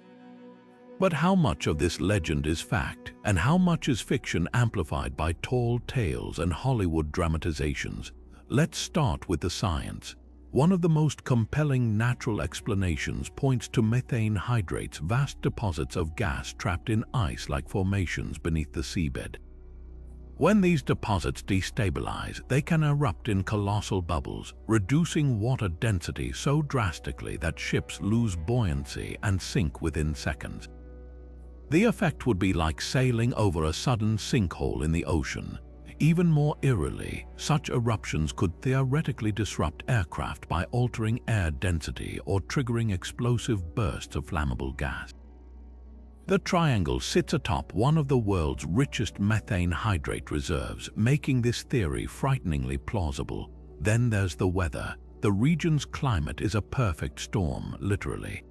But how much of this legend is fact, and how much is fiction amplified by tall tales and Hollywood dramatizations? Let's start with the science. One of the most compelling natural explanations points to methane hydrates, vast deposits of gas trapped in ice-like formations beneath the seabed. When these deposits destabilize, they can erupt in colossal bubbles, reducing water density so drastically that ships lose buoyancy and sink within seconds. The effect would be like sailing over a sudden sinkhole in the ocean. Even more eerily, such eruptions could theoretically disrupt aircraft by altering air density or triggering explosive bursts of flammable gas. The triangle sits atop one of the world's richest methane hydrate reserves, making this theory frighteningly plausible. Then there's the weather. The region's climate is a perfect storm, literally.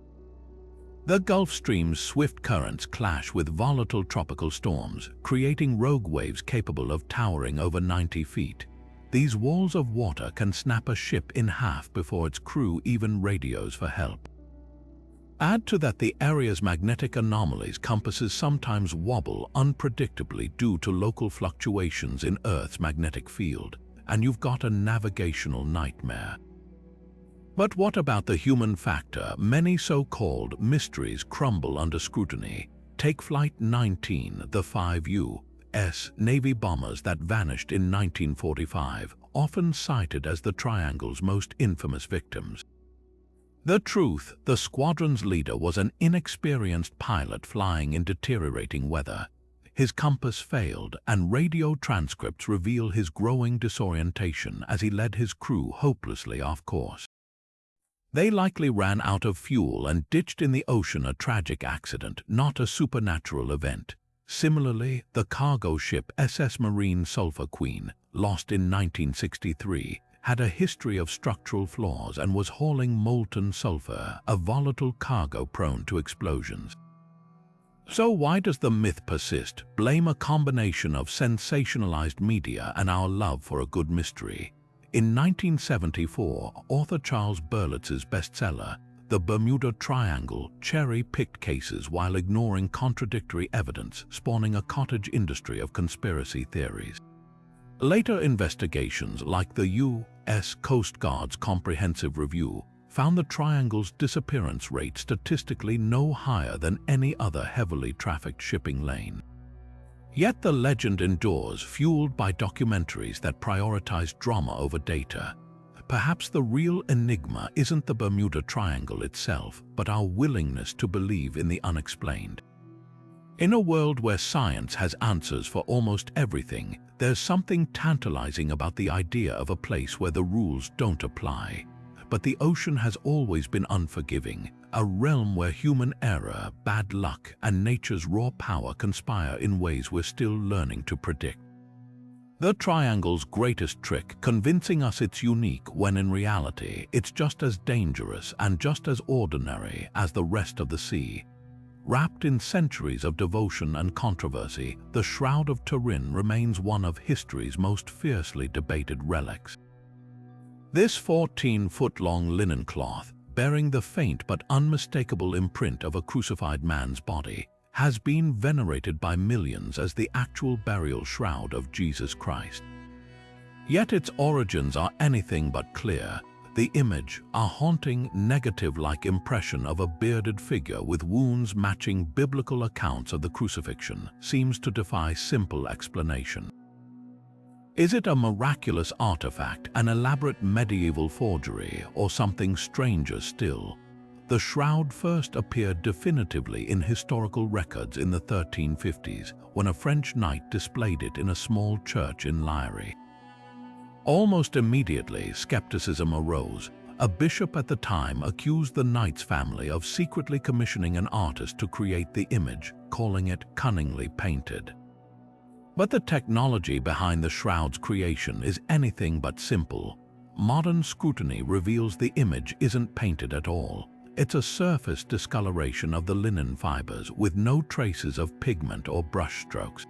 The Gulf Stream's swift currents clash with volatile tropical storms, creating rogue waves capable of towering over 90 feet. These walls of water can snap a ship in half before its crew even radios for help. Add to that the area's magnetic anomalies. Compasses sometimes wobble unpredictably due to local fluctuations in Earth's magnetic field, and you've got a navigational nightmare. But what about the human factor? Many so-called mysteries crumble under scrutiny. Take Flight 19, the 5 U.S. Navy bombers that vanished in 1945, often cited as the Triangle's most infamous victims. The truth, the squadron's leader was an inexperienced pilot flying in deteriorating weather. His compass failed, and radio transcripts reveal his growing disorientation as he led his crew hopelessly off course. They likely ran out of fuel and ditched in the ocean, a tragic accident, not a supernatural event. Similarly, the cargo ship SS Marine Sulphur Queen, lost in 1963, had a history of structural flaws and was hauling molten sulfur, a volatile cargo prone to explosions. So why does the myth persist? Blame a combination of sensationalized media and our love for a good mystery. In 1974, author Charles Berlitz's bestseller, The Bermuda Triangle, cherry-picked cases while ignoring contradictory evidence, spawning a cottage industry of conspiracy theories. Later investigations, like the U.S. Coast Guard's comprehensive review, found the Triangle's disappearance rate statistically no higher than any other heavily trafficked shipping lane. Yet the legend endures, fueled by documentaries that prioritize drama over data. Perhaps the real enigma isn't the Bermuda Triangle itself, but our willingness to believe in the unexplained. In a world where science has answers for almost everything, there's something tantalizing about the idea of a place where the rules don't apply. But the ocean has always been unforgiving, a realm where human error, bad luck, and nature's raw power conspire in ways we're still learning to predict. The Triangle's greatest trick, convincing us it's unique when in reality it's just as dangerous and just as ordinary as the rest of the sea. Wrapped in centuries of devotion and controversy, the Shroud of Turin remains one of history's most fiercely debated relics. This 14-foot-long linen cloth, bearing the faint but unmistakable imprint of a crucified man's body, has been venerated by millions as the actual burial shroud of Jesus Christ. Yet its origins are anything but clear. The image, a haunting, negative-like impression of a bearded figure with wounds matching biblical accounts of the crucifixion, seems to defy simple explanation. Is it a miraculous artifact, an elaborate medieval forgery, or something stranger still? The shroud first appeared definitively in historical records in the 1350s, when a French knight displayed it in a small church in Liary. Almost immediately, skepticism arose. A bishop at the time accused the knight's family of secretly commissioning an artist to create the image, calling it cunningly painted. But the technology behind the shroud's creation is anything but simple. Modern scrutiny reveals the image isn't painted at all. It's a surface discoloration of the linen fibers with no traces of pigment or brush strokes.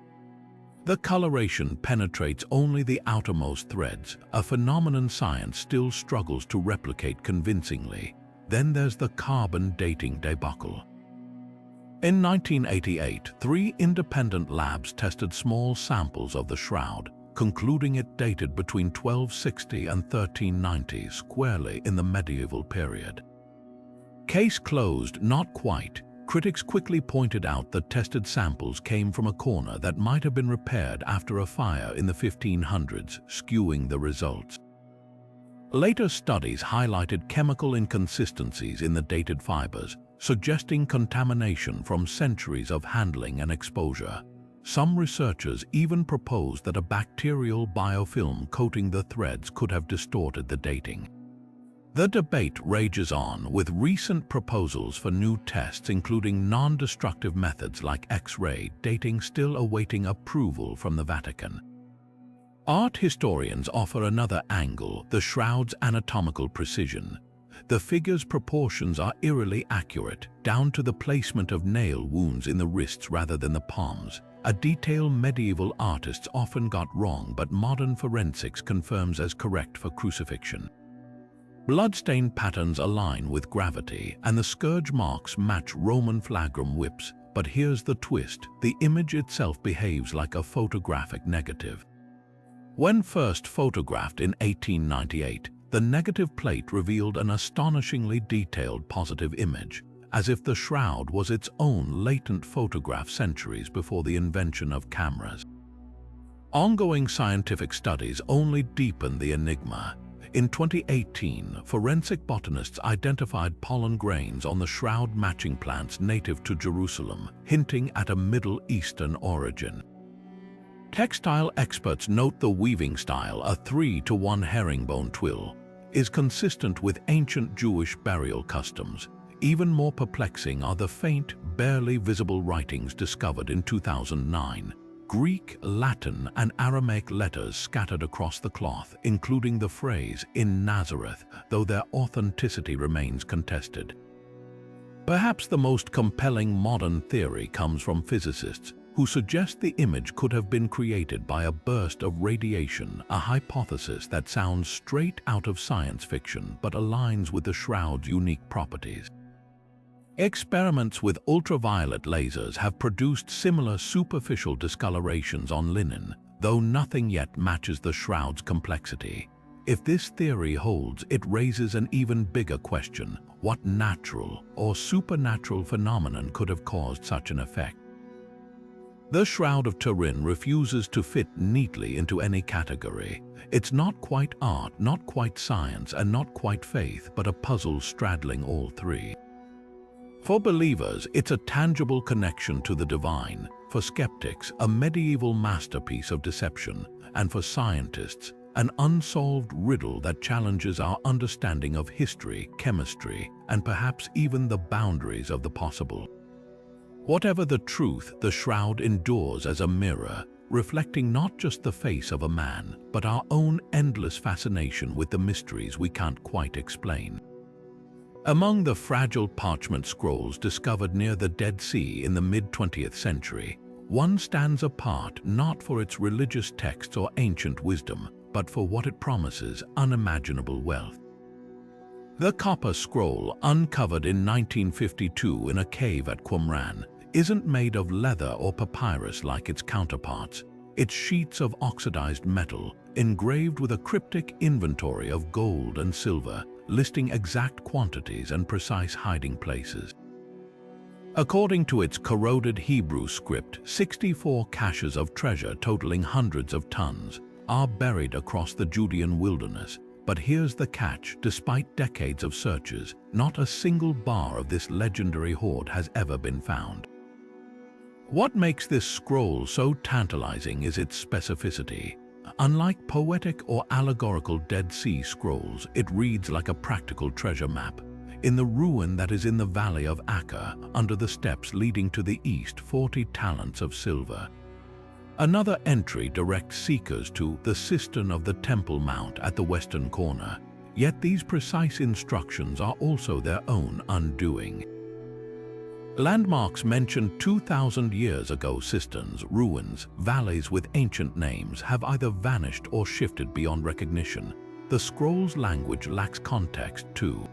The coloration penetrates only the outermost threads, a phenomenon science still struggles to replicate convincingly. Then there's the carbon dating debacle. In 1988, 3 independent labs tested small samples of the shroud, concluding it dated between 1260 and 1390, squarely in the medieval period. Case closed, not quite. Critics quickly pointed out that tested samples came from a corner that might have been repaired after a fire in the 1500s, skewing the results. Later studies highlighted chemical inconsistencies in the dated fibers, suggesting contamination from centuries of handling and exposure. Some researchers even proposed that a bacterial biofilm coating the threads could have distorted the dating. The debate rages on, with recent proposals for new tests including non-destructive methods like X-ray dating still awaiting approval from the Vatican. Art historians offer another angle: the shroud's anatomical precision. The figure's proportions are eerily accurate, down to the placement of nail wounds in the wrists rather than the palms, a detail medieval artists often got wrong but modern forensics confirms as correct for crucifixion. Bloodstain patterns align with gravity, and the scourge marks match Roman flagrum whips. But here's the twist: the image itself behaves like a photographic negative. When first photographed in 1898, the negative plate revealed an astonishingly detailed positive image, as if the shroud was its own latent photograph centuries before the invention of cameras. Ongoing scientific studies only deepen the enigma. In 2018, forensic botanists identified pollen grains on the shroud matching plants native to Jerusalem, hinting at a Middle Eastern origin. Textile experts note the weaving style, a 3-to-1 herringbone twill, is consistent with ancient Jewish burial customs. Even more perplexing are the faint, barely visible writings discovered in 2009. Greek, Latin, and Aramaic letters scattered across the cloth, including the phrase "in Nazareth," though their authenticity remains contested. Perhaps the most compelling modern theory comes from physicists, who suggest the image could have been created by a burst of radiation, a hypothesis that sounds straight out of science fiction but aligns with the shroud's unique properties. Experiments with ultraviolet lasers have produced similar superficial discolorations on linen, though nothing yet matches the shroud's complexity. If this theory holds, it raises an even bigger question: what natural or supernatural phenomenon could have caused such an effect? The Shroud of Turin refuses to fit neatly into any category. It's not quite art, not quite science, and not quite faith, but a puzzle straddling all three. For believers, it's a tangible connection to the divine. For skeptics, a medieval masterpiece of deception. And for scientists, an unsolved riddle that challenges our understanding of history, chemistry, and perhaps even the boundaries of the possible. Whatever the truth, the shroud endures as a mirror, reflecting not just the face of a man, but our own endless fascination with the mysteries we can't quite explain. Among the fragile parchment scrolls discovered near the Dead Sea in the mid-20th century, one stands apart not for its religious texts or ancient wisdom, but for what it promises: unimaginable wealth. The copper scroll, uncovered in 1952 in a cave at Qumran, isn't made of leather or papyrus like its counterparts. It's sheets of oxidized metal, engraved with a cryptic inventory of gold and silver, listing exact quantities and precise hiding places. According to its corroded Hebrew script, 64 caches of treasure totaling hundreds of tons are buried across the Judean wilderness. But here's the catch: despite decades of searches, not a single bar of this legendary hoard has ever been found. What makes this scroll so tantalizing is its specificity. Unlike poetic or allegorical Dead Sea Scrolls, it reads like a practical treasure map. In the ruin that is in the valley of Acca, under the steps leading to the east, 40 talents of silver. Another entry directs seekers to the cistern of the Temple Mount at the western corner. Yet these precise instructions are also their own undoing. Landmarks mentioned 2,000 years ago, cisterns, ruins, valleys with ancient names, have either vanished or shifted beyond recognition. The scroll's language lacks context too.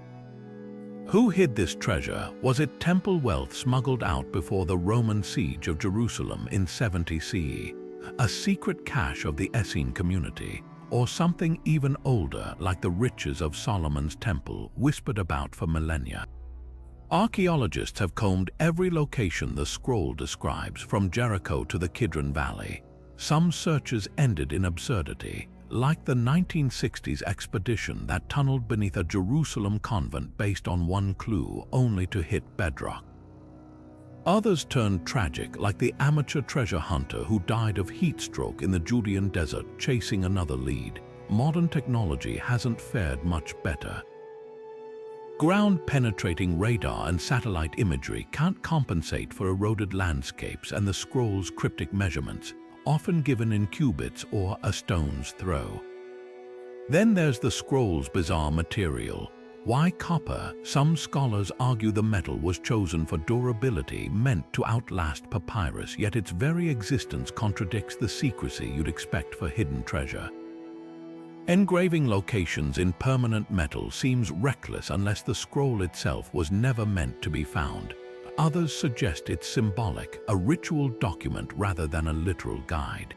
Who hid this treasure? Was it temple wealth smuggled out before the Roman siege of Jerusalem in 70 CE? A secret cache of the Essene community? Or something even older, like the riches of Solomon's temple, whispered about for millennia? Archaeologists have combed every location the scroll describes, from Jericho to the Kidron Valley. Some searches ended in absurdity, like the 1960s expedition that tunneled beneath a Jerusalem convent based on one clue, only to hit bedrock. Others turned tragic, like the amateur treasure hunter who died of heat stroke in the Judean desert chasing another lead. Modern technology hasn't fared much better. Ground-penetrating radar and satellite imagery can't compensate for eroded landscapes and the scroll's cryptic measurements, often given in cubits or a stone's throw. Then there's the scroll's bizarre material. Why copper? Some scholars argue the metal was chosen for durability meant to outlast papyrus, yet its very existence contradicts the secrecy you'd expect for hidden treasure. Engraving locations in permanent metal seems reckless unless the scroll itself was never meant to be found. Others suggest it's symbolic, a ritual document rather than a literal guide.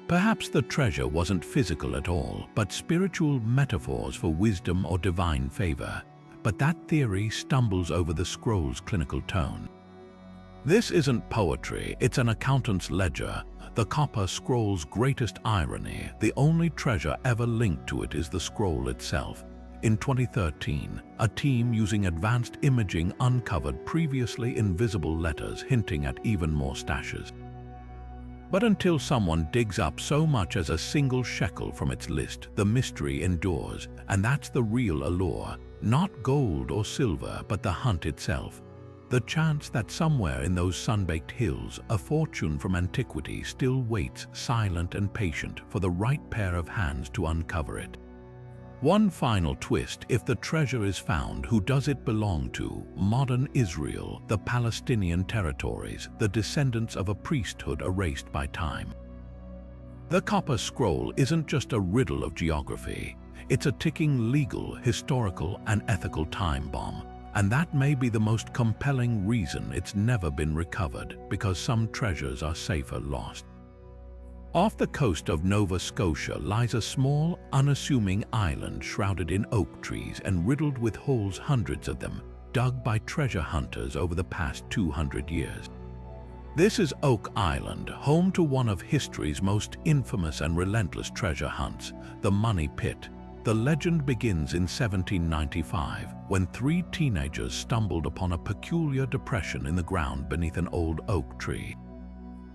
Perhaps the treasure wasn't physical at all, but spiritual metaphors for wisdom or divine favor. But that theory stumbles over the scroll's clinical tone. This isn't poetry, it's an accountant's ledger. The copper scroll's greatest irony, the only treasure ever linked to it is the scroll itself. In 2013, a team using advanced imaging uncovered previously invisible letters hinting at even more stashes. But until someone digs up so much as a single shekel from its list, the mystery endures, and that's the real allure. Not gold or silver, but the hunt itself. The chance that somewhere in those sun-baked hills, a fortune from antiquity still waits, silent and patient, for the right pair of hands to uncover it. One final twist: if the treasure is found, who does it belong to? Modern Israel, the Palestinian territories, the descendants of a priesthood erased by time. The copper scroll isn't just a riddle of geography. It's a ticking legal, historical, and ethical time bomb. And that may be the most compelling reason it's never been recovered, because some treasures are safer lost. Off the coast of Nova Scotia lies a small, unassuming island shrouded in oak trees and riddled with holes, hundreds of them, dug by treasure hunters over the past 200 years. This is Oak Island, home to one of history's most infamous and relentless treasure hunts, the Money Pit. The legend begins in 1795, when 3 teenagers stumbled upon a peculiar depression in the ground beneath an old oak tree.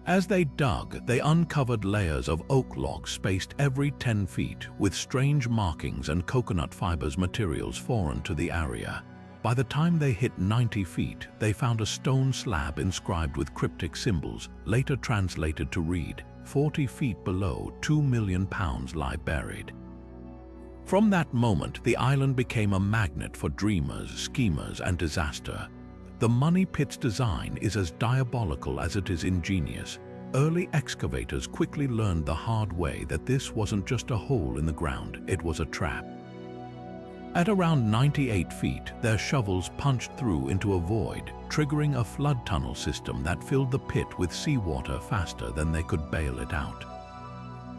As they dug, they uncovered layers of oak logs spaced every 10 feet, with strange markings and coconut fibers, materials foreign to the area. By the time they hit 90 feet, they found a stone slab inscribed with cryptic symbols, later translated to read, 40 feet below, 2 million pounds lie buried. From that moment, the island became a magnet for dreamers, schemers, and disaster. The Money Pit's design is as diabolical as it is ingenious. Early excavators quickly learned the hard way that this wasn't just a hole in the ground, it was a trap. At around 98 feet, their shovels punched through into a void, triggering a flood tunnel system that filled the pit with seawater faster than they could bail it out.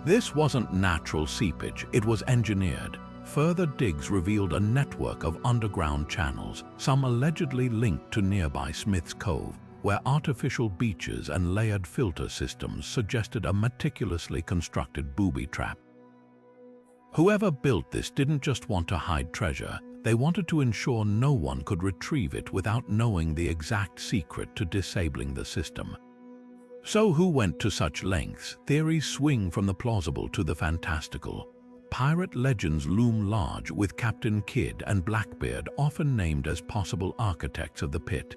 This wasn't natural seepage, it was engineered. Further digs revealed a network of underground channels, some allegedly linked to nearby Smith's Cove, where artificial beaches and layered filter systems suggested a meticulously constructed booby trap. Whoever built this didn't just want to hide treasure, they wanted to ensure no one could retrieve it without knowing the exact secret to disabling the system. So who went to such lengths? Theories swing from the plausible to the fantastical. Pirate legends loom large, with Captain Kidd and Blackbeard often named as possible architects of the pit.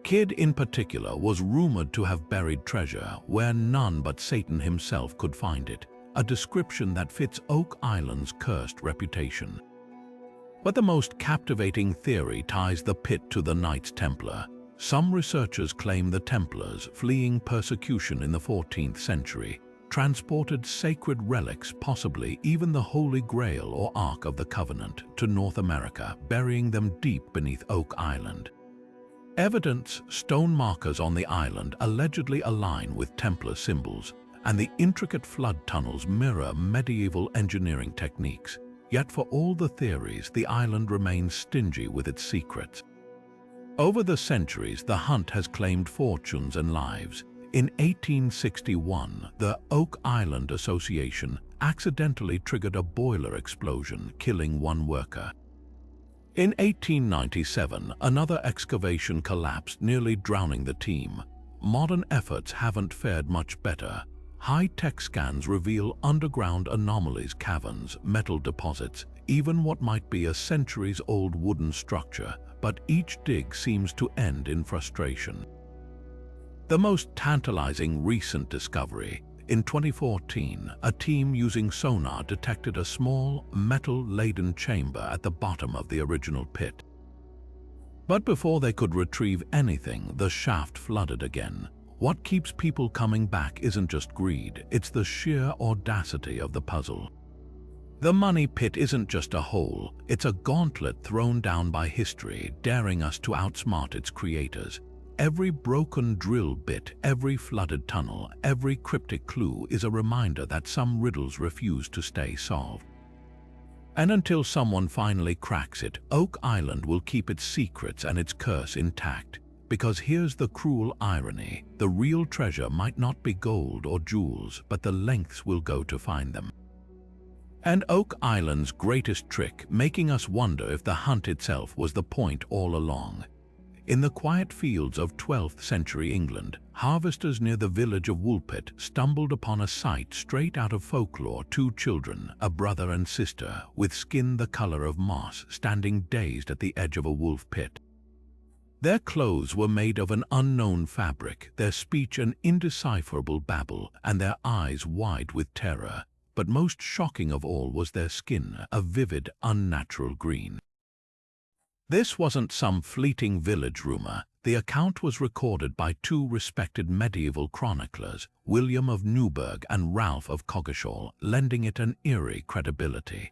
Kidd in particular was rumored to have buried treasure where none but Satan himself could find it, a description that fits Oak Island's cursed reputation. But the most captivating theory ties the pit to the Knights Templar. Some researchers claim the Templars, fleeing persecution in the 14th century, transported sacred relics, possibly even the Holy Grail or Ark of the Covenant, to North America, burying them deep beneath Oak Island. Evidence, stone markers on the island allegedly align with Templar symbols, and the intricate flood tunnels mirror medieval engineering techniques. Yet for all the theories, the island remains stingy with its secrets. Over the centuries, the hunt has claimed fortunes and lives. In 1861, the Oak Island Association accidentally triggered a boiler explosion, killing one worker. In 1897, another excavation collapsed, nearly drowning the team. Modern efforts haven't fared much better. High-tech scans reveal underground anomalies, caverns, metal deposits, even what might be a centuries-old wooden structure, but each dig seems to end in frustration. The most tantalizing recent discovery: in 2014, a team using sonar detected a small, metal-laden chamber at the bottom of the original pit. But before they could retrieve anything, the shaft flooded again. What keeps people coming back isn't just greed, it's the sheer audacity of the puzzle. The money pit isn't just a hole, it's a gauntlet thrown down by history, daring us to outsmart its creators. Every broken drill bit, every flooded tunnel, every cryptic clue is a reminder that some riddles refuse to stay solved. And until someone finally cracks it, Oak Island will keep its secrets and its curse intact. Because here's the cruel irony: the real treasure might not be gold or jewels, but the lengths we'll go to find them. And Oak Island's greatest trick, making us wonder if the hunt itself was the point all along. In the quiet fields of 12th century England, harvesters near the village of Woolpit stumbled upon a sight straight out of folklore: two children, a brother and sister, with skin the color of moss, standing dazed at the edge of a wolf pit. Their clothes were made of an unknown fabric, their speech an indecipherable babble, and their eyes wide with terror. But most shocking of all was their skin, a vivid, unnatural green. This wasn't some fleeting village rumor. The account was recorded by two respected medieval chroniclers, William of Newburgh and Ralph of Coggeshall, lending it an eerie credibility.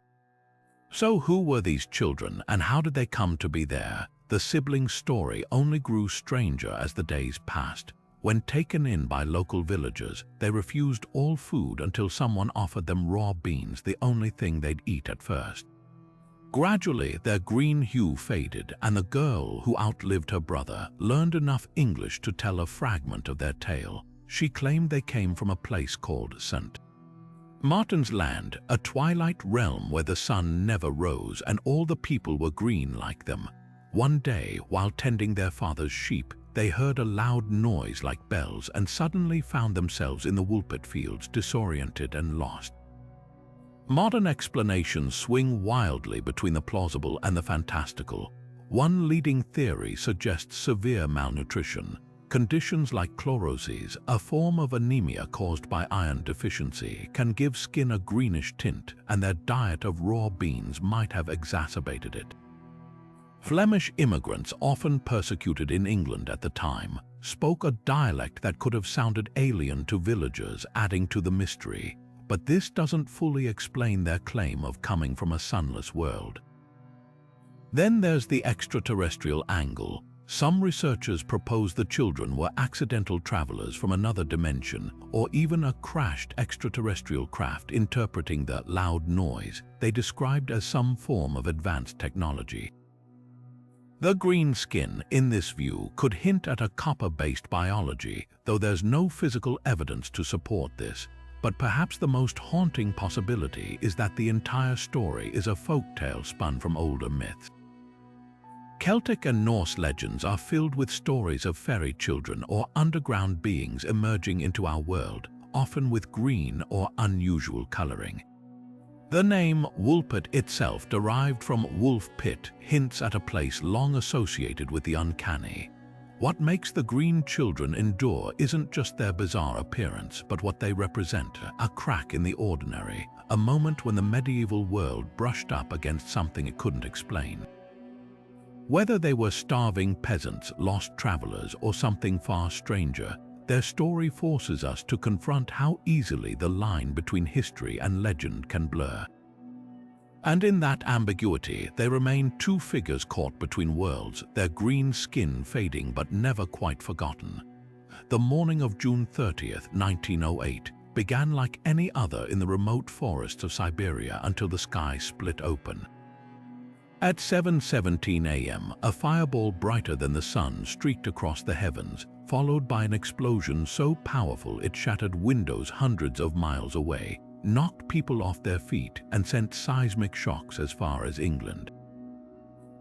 So who were these children, and how did they come to be there? The sibling story only grew stranger as the days passed. When taken in by local villagers, they refused all food until someone offered them raw beans, the only thing they'd eat at first. Gradually, their green hue faded, and the girl, who outlived her brother, learned enough English to tell a fragment of their tale. She claimed they came from a place called St. Martin's Land, a twilight realm where the sun never rose and all the people were green like them. One day, while tending their father's sheep, they heard a loud noise like bells and suddenly found themselves in the Woolpit fields, disoriented and lost. Modern explanations swing wildly between the plausible and the fantastical. One leading theory suggests severe malnutrition. Conditions like chloroses, a form of anemia caused by iron deficiency, can give skin a greenish tint, and their diet of raw beans might have exacerbated it. Flemish immigrants, often persecuted in England at the time, spoke a dialect that could have sounded alien to villagers, adding to the mystery. But this doesn't fully explain their claim of coming from a sunless world. Then there's the extraterrestrial angle. Some researchers propose the children were accidental travelers from another dimension, or even a crashed extraterrestrial craft interpreting the loud noise they described as some form of advanced technology. The green skin, in this view, could hint at a copper-based biology, though there's no physical evidence to support this. But perhaps the most haunting possibility is that the entire story is a folktale spun from older myths. Celtic and Norse legends are filled with stories of fairy children or underground beings emerging into our world, often with green or unusual coloring. The name Woolpit itself, derived from wolf pit, hints at a place long associated with the uncanny. What makes the green children endure isn't just their bizarre appearance, but what they represent: a crack in the ordinary, a moment when the medieval world brushed up against something it couldn't explain. Whether they were starving peasants, lost travelers, or something far stranger, their story forces us to confront how easily the line between history and legend can blur. And in that ambiguity, they remain two figures caught between worlds, their green skin fading but never quite forgotten. The morning of June 30th, 1908, began like any other in the remote forests of Siberia until the sky split open. At 7:17 a.m., a fireball brighter than the sun streaked across the heavens, followed by an explosion so powerful it shattered windows hundreds of miles away, knocked people off their feet, and sent seismic shocks as far as England.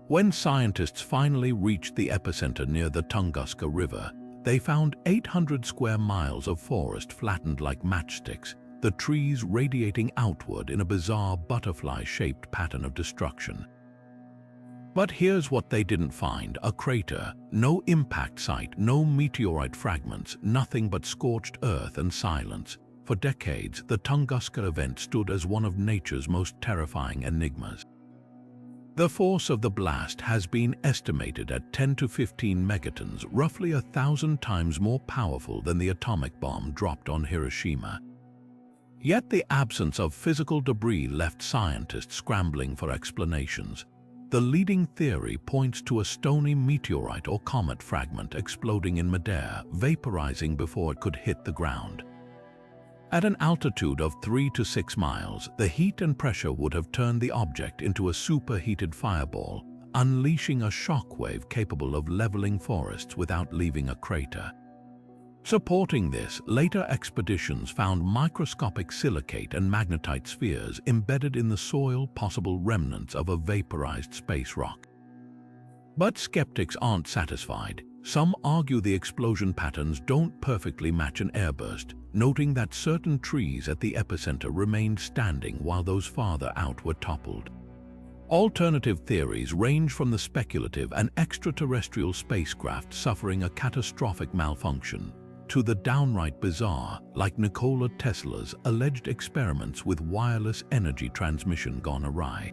When scientists finally reached the epicenter near the Tunguska River, they found 800 square miles of forest flattened like matchsticks, the trees radiating outward in a bizarre butterfly-shaped pattern of destruction. But here's what they didn't find: a crater, no impact site, no meteorite fragments, nothing but scorched earth and silence. For decades, the Tunguska event stood as one of nature's most terrifying enigmas. The force of the blast has been estimated at 10 to 15 megatons, roughly 1,000 times more powerful than the atomic bomb dropped on Hiroshima. Yet the absence of physical debris left scientists scrambling for explanations. The leading theory points to a stony meteorite or comet fragment exploding in midair, vaporizing before it could hit the ground. At an altitude of 3 to 6 miles, the heat and pressure would have turned the object into a superheated fireball, unleashing a shockwave capable of leveling forests without leaving a crater. Supporting this, later expeditions found microscopic silicate and magnetite spheres embedded in the soil, possible remnants of a vaporized space rock. But skeptics aren't satisfied. Some argue the explosion patterns don't perfectly match an airburst, noting that certain trees at the epicenter remained standing while those farther out were toppled. Alternative theories range from the speculative an extraterrestrial spacecraft suffering a catastrophic malfunction to the downright bizarre, like Nikola Tesla's alleged experiments with wireless energy transmission gone awry.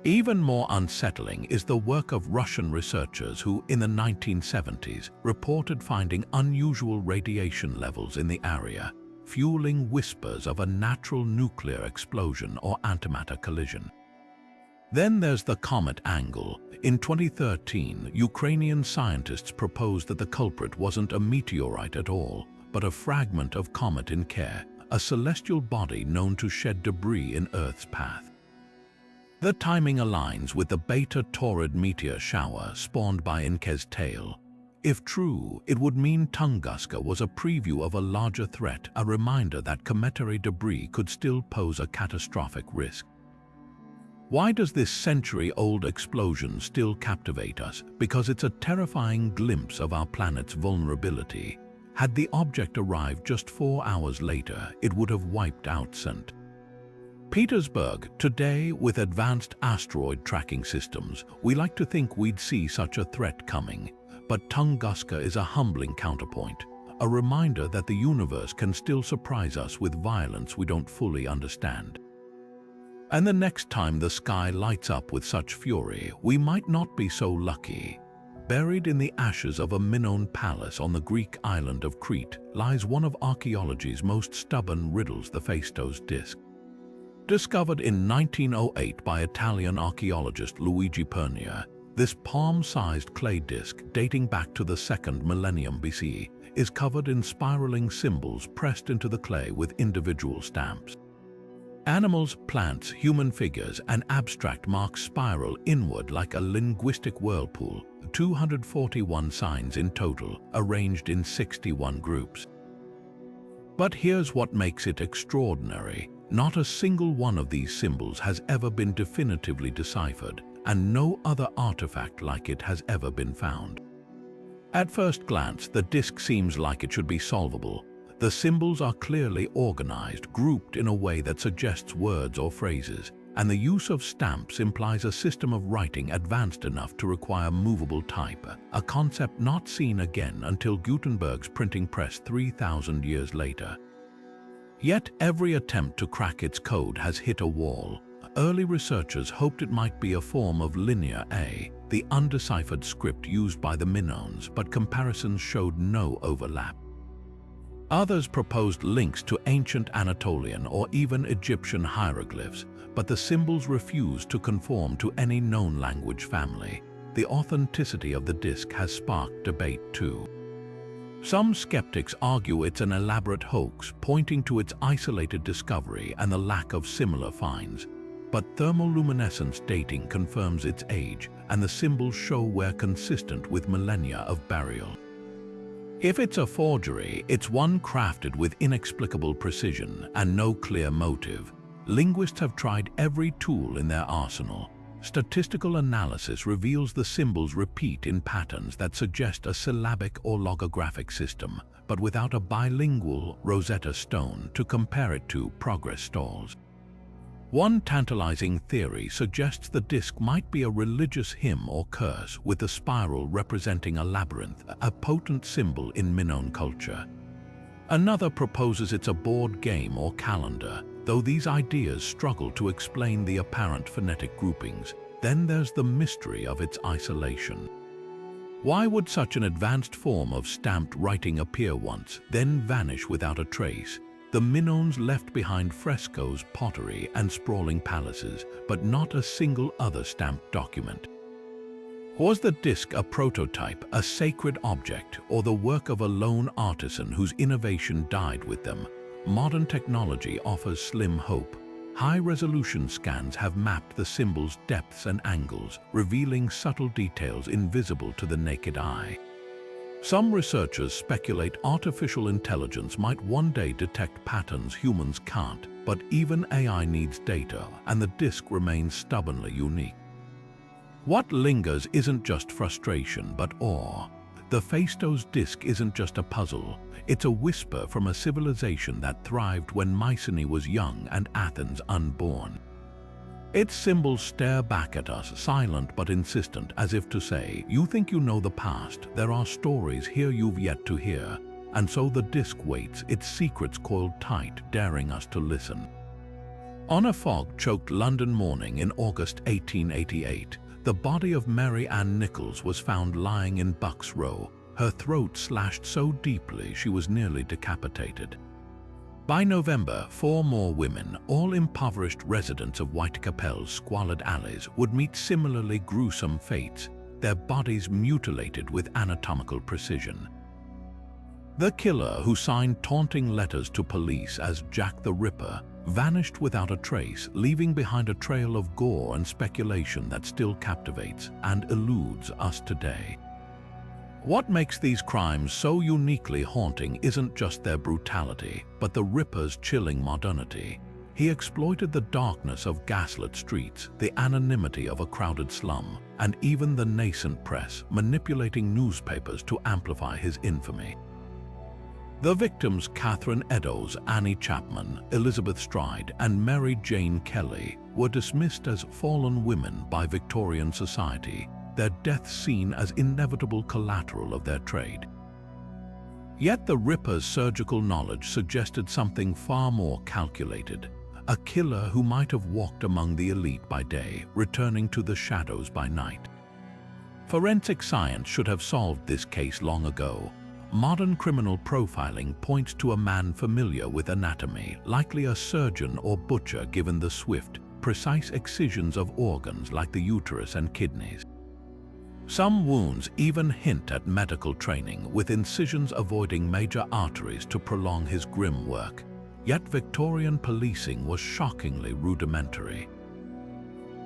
Even more unsettling is the work of Russian researchers who, in the 1970s, reported finding unusual radiation levels in the area, fueling whispers of a natural nuclear explosion or antimatter collision. Then there's the comet angle. In 2013, Ukrainian scientists proposed that the culprit wasn't a meteorite at all, but a fragment of comet Enkidu, a celestial body known to shed debris in Earth's path. The timing aligns with the Beta Taurid meteor shower spawned by Enkidu's tail. If true, it would mean Tunguska was a preview of a larger threat, a reminder that cometary debris could still pose a catastrophic risk. Why does this century-old explosion still captivate us? Because it's a terrifying glimpse of our planet's vulnerability. Had the object arrived just 4 hours later, it would have wiped out St. Petersburg. Today, with advanced asteroid tracking systems, we like to think we'd see such a threat coming. But Tunguska is a humbling counterpoint, a reminder that the universe can still surprise us with violence we don't fully understand. And the next time the sky lights up with such fury, we might not be so lucky. Buried in the ashes of a Minoan palace on the Greek island of Crete lies one of archaeology's most stubborn riddles, the Phaistos disk. Discovered in 1908 by Italian archaeologist Luigi Pernia, this palm-sized clay disc, dating back to the 2nd millennium BCE, is covered in spiraling symbols pressed into the clay with individual stamps. Animals, plants, human figures, and abstract marks spiral inward like a linguistic whirlpool, 241 signs in total, arranged in 61 groups. But here's what makes it extraordinary. Not a single one of these symbols has ever been definitively deciphered, and no other artifact like it has ever been found. At first glance, the disc seems like it should be solvable. The symbols are clearly organized, grouped in a way that suggests words or phrases, and the use of stamps implies a system of writing advanced enough to require movable type, a concept not seen again until Gutenberg's printing press 3,000 years later. Yet every attempt to crack its code has hit a wall. Early researchers hoped it might be a form of Linear A, the undeciphered script used by the Minoans, but comparisons showed no overlap. Others proposed links to ancient Anatolian or even Egyptian hieroglyphs, but the symbols refused to conform to any known language family. The authenticity of the disc has sparked debate too. Some skeptics argue it's an elaborate hoax, pointing to its isolated discovery and the lack of similar finds. But thermoluminescence dating confirms its age, and the symbols show we're consistent with millennia of burial. If it's a forgery, it's one crafted with inexplicable precision and no clear motive. Linguists have tried every tool in their arsenal. Statistical analysis reveals the symbols repeat in patterns that suggest a syllabic or logographic system, but without a bilingual Rosetta Stone to compare it to. Progress stalls. One tantalizing theory suggests the disc might be a religious hymn or curse, with the spiral representing a labyrinth, a potent symbol in Minoan culture. Another proposes it's a board game or calendar, though these ideas struggle to explain the apparent phonetic groupings. Then there's the mystery of its isolation. Why would such an advanced form of stamped writing appear once, then vanish without a trace? The Minoans left behind frescoes, pottery, and sprawling palaces, but not a single other stamped document. Was the disc a prototype, a sacred object, or the work of a lone artisan whose innovation died with them? Modern technology offers slim hope. High-resolution scans have mapped the symbol's depths and angles, revealing subtle details invisible to the naked eye. Some researchers speculate artificial intelligence might one day detect patterns humans can't, but even AI needs data, and the disc remains stubbornly unique. What lingers isn't just frustration, but awe. The Phaistos disc isn't just a puzzle, it's a whisper from a civilization that thrived when Mycenae was young and Athens unborn. Its symbols stare back at us, silent but insistent, as if to say, you think you know the past, there are stories here you've yet to hear. And so the disc waits, its secrets coiled tight, daring us to listen. On a fog-choked London morning in August 1888, the body of Mary Ann Nichols was found lying in Bucks Row, her throat slashed so deeply she was nearly decapitated. By November, 4 more women, all impoverished residents of Whitecapel's squalid alleys, would meet similarly gruesome fates, their bodies mutilated with anatomical precision. The killer, who signed taunting letters to police as Jack the Ripper, vanished without a trace, leaving behind a trail of gore and speculation that still captivates and eludes us today. What makes these crimes so uniquely haunting isn't just their brutality, but the Ripper's chilling modernity. He exploited the darkness of gaslit streets, the anonymity of a crowded slum, and even the nascent press, manipulating newspapers to amplify his infamy. The victims, Catherine Eddowes, Annie Chapman, Elizabeth Stride, and Mary Jane Kelly, were dismissed as fallen women by Victorian society, their deaths seen as inevitable collateral of their trade. Yet the Ripper's surgical knowledge suggested something far more calculated, a killer who might have walked among the elite by day, returning to the shadows by night. Forensic science should have solved this case long ago. Modern criminal profiling points to a man familiar with anatomy, likely a surgeon or butcher, given the swift, precise excisions of organs like the uterus and kidneys. Some wounds even hint at medical training, with incisions avoiding major arteries to prolong his grim work. Yet Victorian policing was shockingly rudimentary.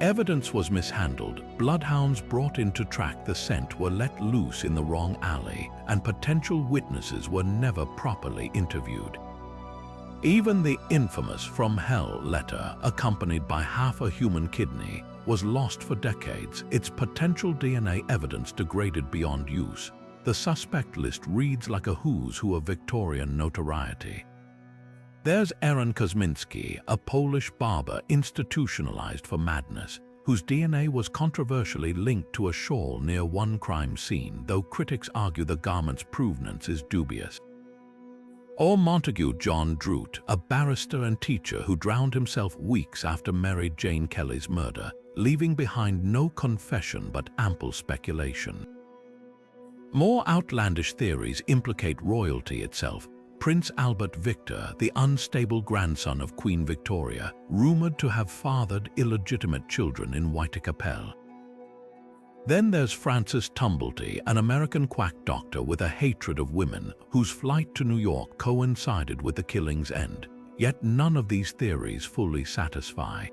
Evidence was mishandled, bloodhounds brought in to track the scent were let loose in the wrong alley, and potential witnesses were never properly interviewed. Even the infamous "From Hell" letter, accompanied by half a human kidney, was lost for decades, its potential DNA evidence degraded beyond use. The suspect list reads like a who's who of Victorian notoriety. There's Aaron Kosminski, a Polish barber institutionalized for madness, whose DNA was controversially linked to a shawl near one crime scene, though critics argue the garment's provenance is dubious. Or Montague John Drute, a barrister and teacher who drowned himself weeks after Mary Jane Kelly's murder, leaving behind no confession but ample speculation. More outlandish theories implicate royalty itself. Prince Albert Victor, the unstable grandson of Queen Victoria, rumored to have fathered illegitimate children in Whitecapel. Then there's Francis Tumblety, an American quack doctor with a hatred of women, whose flight to New York coincided with the killing's end. Yet none of these theories fully satisfy.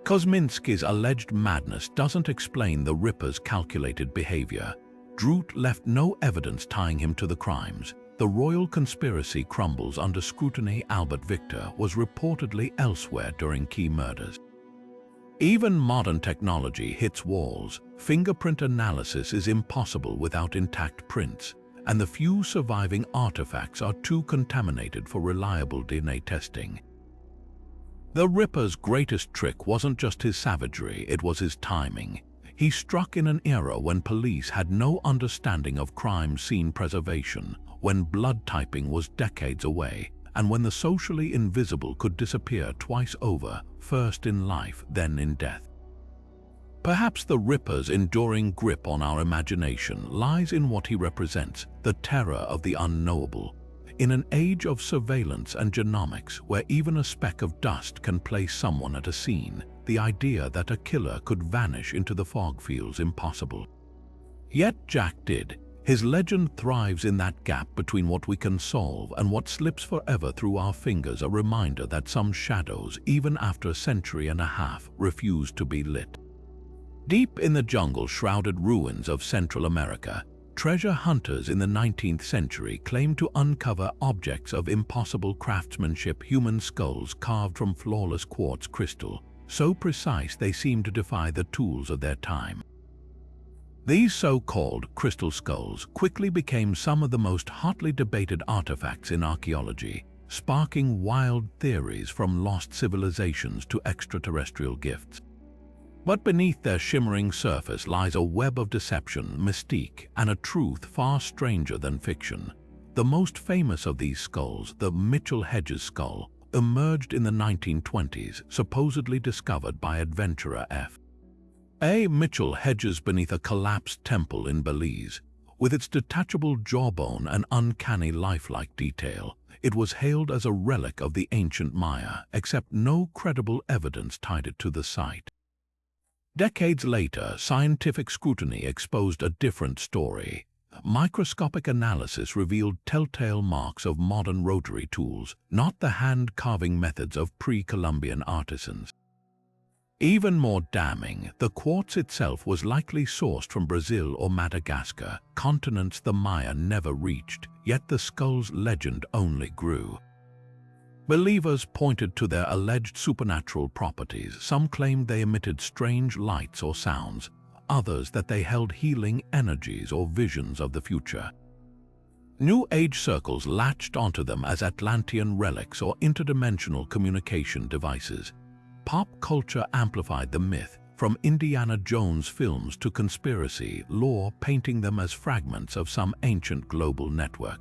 Kosminski's alleged madness doesn't explain the Ripper's calculated behavior. Drute left no evidence tying him to the crimes. The royal conspiracy crumbles under scrutiny. Albert Victor was reportedly elsewhere during key murders. Even modern technology hits walls. Fingerprint analysis is impossible without intact prints, and the few surviving artifacts are too contaminated for reliable DNA testing. The Ripper's greatest trick wasn't just his savagery, it was his timing. He struck in an era when police had no understanding of crime scene preservation, when blood typing was decades away, and when the socially invisible could disappear twice over, first in life, then in death. Perhaps the Ripper's enduring grip on our imagination lies in what he represents, the terror of the unknowable. In an age of surveillance and genomics, where even a speck of dust can place someone at a scene, the idea that a killer could vanish into the fog feels impossible. Yet Jack did. His legend thrives in that gap between what we can solve and what slips forever through our fingers, a reminder that some shadows, even after a century and a half, refuse to be lit. Deep in the jungle-shrouded ruins of Central America, treasure hunters in the 19th century claimed to uncover objects of impossible craftsmanship, human skulls carved from flawless quartz crystal, so precise they seemed to defy the tools of their time. These so-called crystal skulls quickly became some of the most hotly debated artifacts in archaeology, sparking wild theories from lost civilizations to extraterrestrial gifts. But beneath their shimmering surface lies a web of deception, mystique, and a truth far stranger than fiction. The most famous of these skulls, the Mitchell-Hedges skull, emerged in the 1920s, supposedly discovered by adventurer F. A. Mitchell-Hedges beneath a collapsed temple in Belize. With its detachable jawbone and uncanny lifelike detail, it was hailed as a relic of the ancient Maya, except no credible evidence tied it to the site. Decades later, scientific scrutiny exposed a different story. Microscopic analysis revealed telltale marks of modern rotary tools, not the hand-carving methods of pre-Columbian artisans. Even more damning, the quartz itself was likely sourced from Brazil or Madagascar, continents the Maya never reached, yet the skull's legend only grew. Believers pointed to their alleged supernatural properties. Some claimed they emitted strange lights or sounds, others that they held healing energies or visions of the future. New Age circles latched onto them as Atlantean relics or interdimensional communication devices. Pop culture amplified the myth, from Indiana Jones films to conspiracy lore, painting them as fragments of some ancient global network.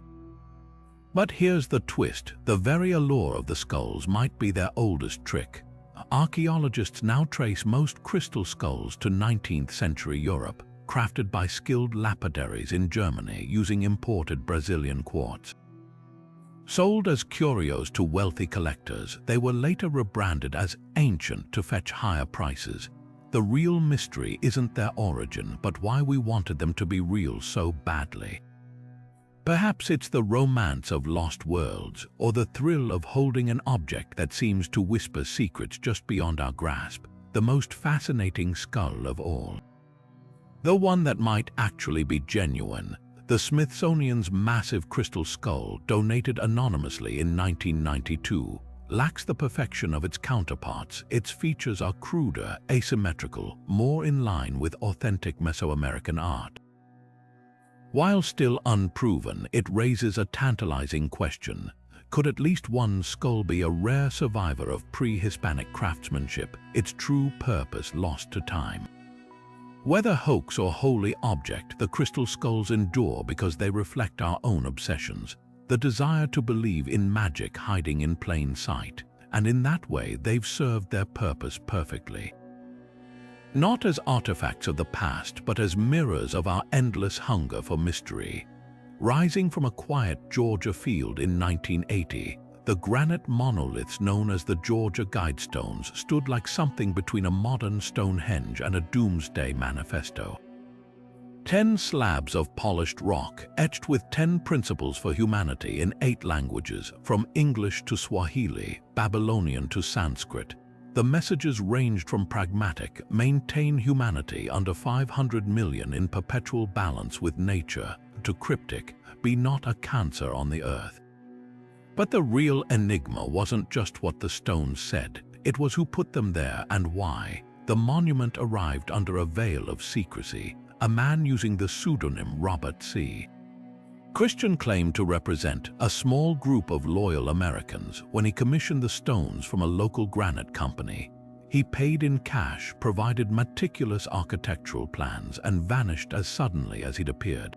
But here's the twist: the very allure of the skulls might be their oldest trick. Archaeologists now trace most crystal skulls to 19th century Europe, crafted by skilled lapidaries in Germany using imported Brazilian quartz. Sold as curios to wealthy collectors, they were later rebranded as ancient to fetch higher prices. The real mystery isn't their origin, but why we wanted them to be real so badly. Perhaps it's the romance of lost worlds, or the thrill of holding an object that seems to whisper secrets just beyond our grasp, the most fascinating skull of all. The one that might actually be genuine. The Smithsonian's massive crystal skull, donated anonymously in 1992, lacks the perfection of its counterparts. Its features are cruder, asymmetrical, more in line with authentic Mesoamerican art. While still unproven, it raises a tantalizing question. Could at least one skull be a rare survivor of pre-Hispanic craftsmanship, its true purpose lost to time? Whether hoax or holy object, the crystal skulls endure because they reflect our own obsessions, the desire to believe in magic hiding in plain sight, and in that way they've served their purpose perfectly. Not as artifacts of the past, but as mirrors of our endless hunger for mystery. Rising from a quiet Georgia field in 1980, the granite monoliths known as the Georgia Guidestones stood like something between a modern Stonehenge and a doomsday manifesto. 10 slabs of polished rock, etched with 10 principles for humanity in 8 languages, from English to Swahili, Babylonian to Sanskrit. The messages ranged from pragmatic, maintain humanity under 500 million in perpetual balance with nature, to cryptic, be not a cancer on the earth. But the real enigma wasn't just what the stones said, it was who put them there and why. the monument arrived under a veil of secrecy, a man using the pseudonym Robert C. Christian claimed to represent a small group of loyal Americans when he commissioned the stones from a local granite company. He paid in cash, provided meticulous architectural plans, and vanished as suddenly as he'd appeared.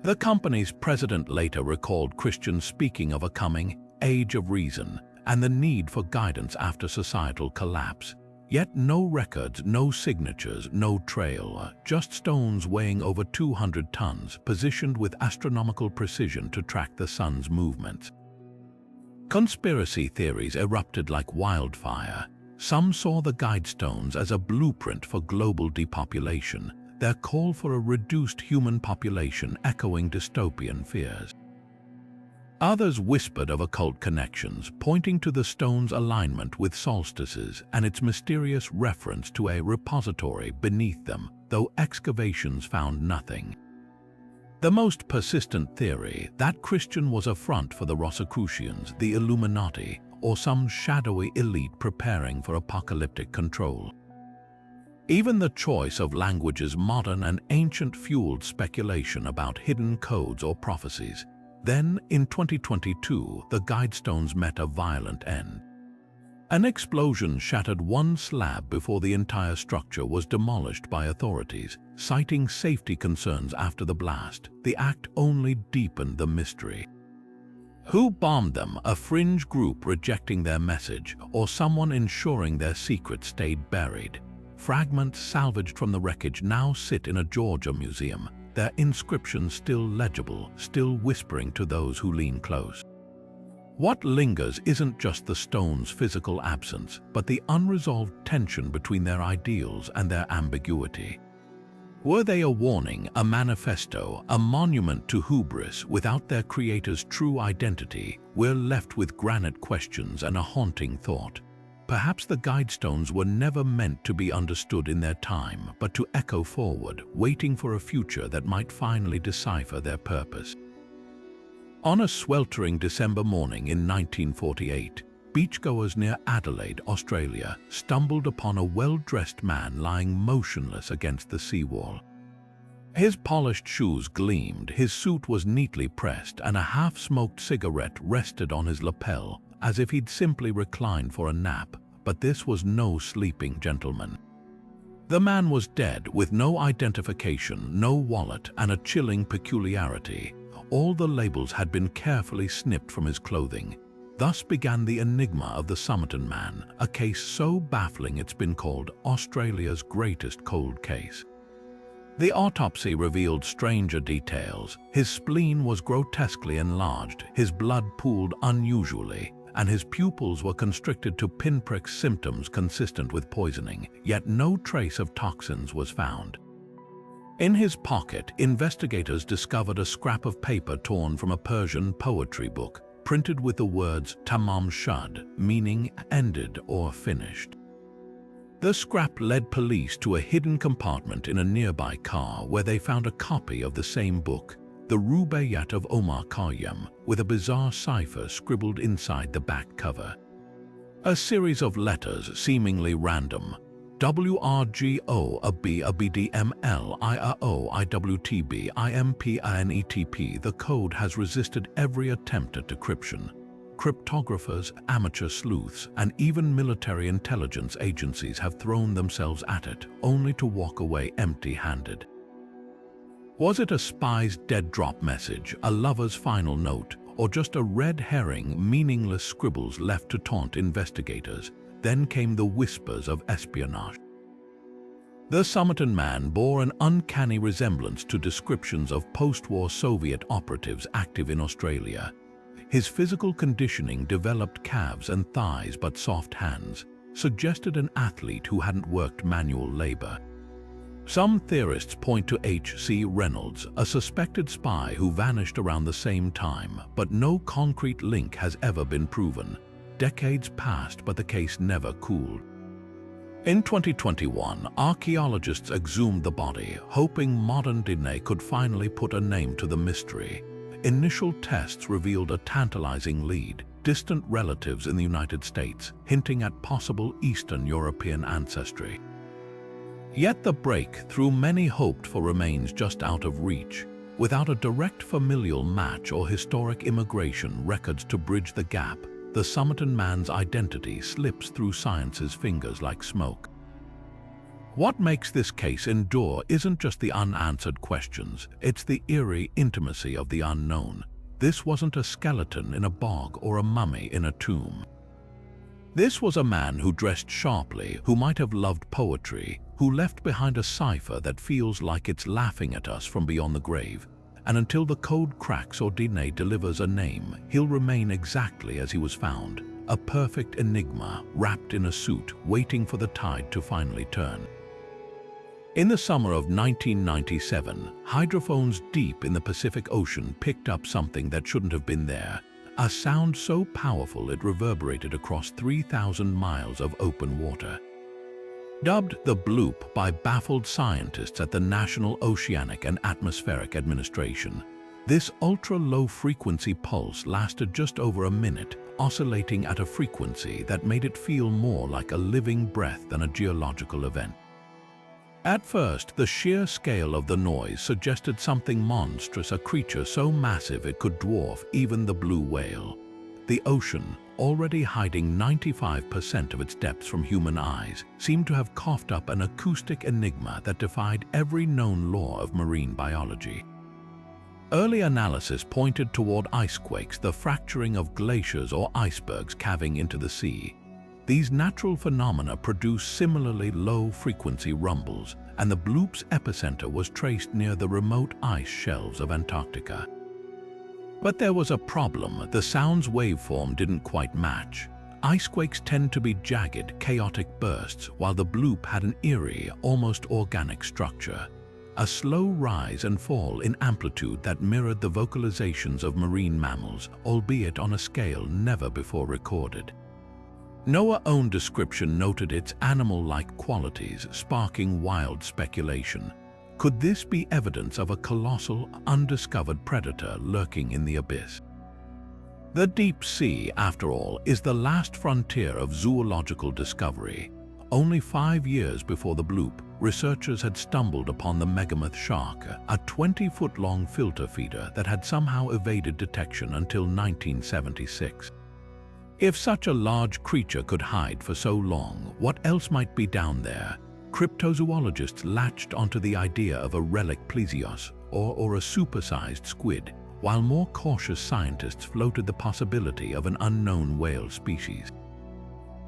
The company's president later recalled Christian speaking of a coming age of reason and the need for guidance after societal collapse. Yet no records, no signatures, no trail, just stones weighing over 200 tons, positioned with astronomical precision to track the sun's movements. Conspiracy theories erupted like wildfire. Some saw the guidestones as a blueprint for global depopulation, their call for a reduced human population echoing dystopian fears. Others whispered of occult connections, pointing to the stone's alignment with solstices and its mysterious reference to a repository beneath them, though excavations found nothing. The most persistent theory, that Christian was a front for the Rosicrucians, the Illuminati, or some shadowy elite preparing for apocalyptic control. Even the choice of languages, modern and ancient, fueled speculation about hidden codes or prophecies. Then, in 2022, the guidestones met a violent end. An explosion shattered one slab before the entire structure was demolished by authorities, citing safety concerns after the blast. The act only deepened the mystery. Who bombed them? A fringe group rejecting their message, or someone ensuring their secret stayed buried? Fragments salvaged from the wreckage now sit in a Georgia museum, their inscriptions still legible, still whispering to those who lean close. What lingers isn't just the stone's physical absence, but the unresolved tension between their ideals and their ambiguity. Were they a warning, a manifesto, a monument to hubris without their creator's true identity? We're left with granite questions and a haunting thought. Perhaps the guidestones were never meant to be understood in their time, but to echo forward, waiting for a future that might finally decipher their purpose. On a sweltering December morning in 1948, beachgoers near Adelaide, Australia, stumbled upon a well-dressed man lying motionless against the seawall. His polished shoes gleamed, his suit was neatly pressed, and a half-smoked cigarette rested on his lapel, as if he'd simply reclined for a nap. But this was no sleeping gentleman. The man was dead, with no identification, no wallet, and a chilling peculiarity. All the labels had been carefully snipped from his clothing. Thus began the enigma of the Somerton Man, a case so baffling it's been called Australia's greatest cold case. The autopsy revealed stranger details. His spleen was grotesquely enlarged, his blood pooled unusually, and his pupils were constricted to pinprick, symptoms consistent with poisoning, yet no trace of toxins was found. In his pocket, investigators discovered a scrap of paper torn from a Persian poetry book, printed with the words Tamam Shud, meaning ended or finished. The scrap led police to a hidden compartment in a nearby car where they found a copy of the same book, the Rubaiyat of Omar Khayyam, with a bizarre cipher scribbled inside the back cover. A series of letters, seemingly random. WRGO ABDML IRO IWTB IMP INETP. The code has resisted every attempt at decryption. Cryptographers, amateur sleuths, and even military intelligence agencies have thrown themselves at it, only to walk away empty-handed. Was it a spy's dead-drop message, a lover's final note, or just a red herring, meaningless scribbles left to taunt investigators? Then came the whispers of espionage. The Somerton Man bore an uncanny resemblance to descriptions of post-war Soviet operatives active in Australia. His physical conditioning, developed calves and thighs but soft hands, suggested an athlete who hadn't worked manual labor. Some theorists point to H.C. Reynolds, a suspected spy who vanished around the same time, but no concrete link has ever been proven. Decades passed, but the case never cooled. In 2021, archaeologists exhumed the body, hoping modern DNA could finally put a name to the mystery. Initial tests revealed a tantalizing lead. distant relatives in the United States, hinting at possible Eastern European ancestry. Yet the breakthrough many hoped for remains just out of reach. Without a direct familial match or historic immigration records to bridge the gap, the Somerton man's identity slips through science's fingers like smoke. What makes this case endure isn't just the unanswered questions, it's the eerie intimacy of the unknown. This wasn't a skeleton in a bog or a mummy in a tomb. This was a man who dressed sharply, who might have loved poetry, who left behind a cipher that feels like it's laughing at us from beyond the grave. And until the code cracks or DNA delivers a name, he'll remain exactly as he was found, a perfect enigma wrapped in a suit, waiting for the tide to finally turn. In the summer of 1997, hydrophones deep in the Pacific Ocean picked up something that shouldn't have been there, a sound so powerful it reverberated across 3,000 miles of open water. Dubbed the bloop by baffled scientists at the National Oceanic and Atmospheric Administration, this ultra-low frequency pulse lasted just over a minute, oscillating at a frequency that made it feel more like a living breath than a geological event. At first, the sheer scale of the noise suggested something monstrous, a creature so massive it could dwarf even the blue whale. The ocean, already hiding 95% of its depths from human eyes, seemed to have coughed up an acoustic enigma that defied every known law of marine biology. Early analysis pointed toward icequakes, the fracturing of glaciers or icebergs calving into the sea. These natural phenomena produce similarly low-frequency rumbles, and the bloop's epicenter was traced near the remote ice shelves of Antarctica. But there was a problem. The sound's waveform didn't quite match. Icequakes tend to be jagged, chaotic bursts, while the bloop had an eerie, almost organic structure. A slow rise and fall in amplitude that mirrored the vocalizations of marine mammals, albeit on a scale never before recorded. NOAA's own description noted its animal-like qualities, sparking wild speculation. Could this be evidence of a colossal, undiscovered predator lurking in the abyss? The deep sea, after all, is the last frontier of zoological discovery. Only 5 years before the bloop, researchers had stumbled upon the megamouth shark, a 20-foot-long filter feeder that had somehow evaded detection until 1976. If such a large creature could hide for so long, what else might be down there? Cryptozoologists latched onto the idea of a relic plesios, or a supersized squid, while more cautious scientists floated the possibility of an unknown whale species.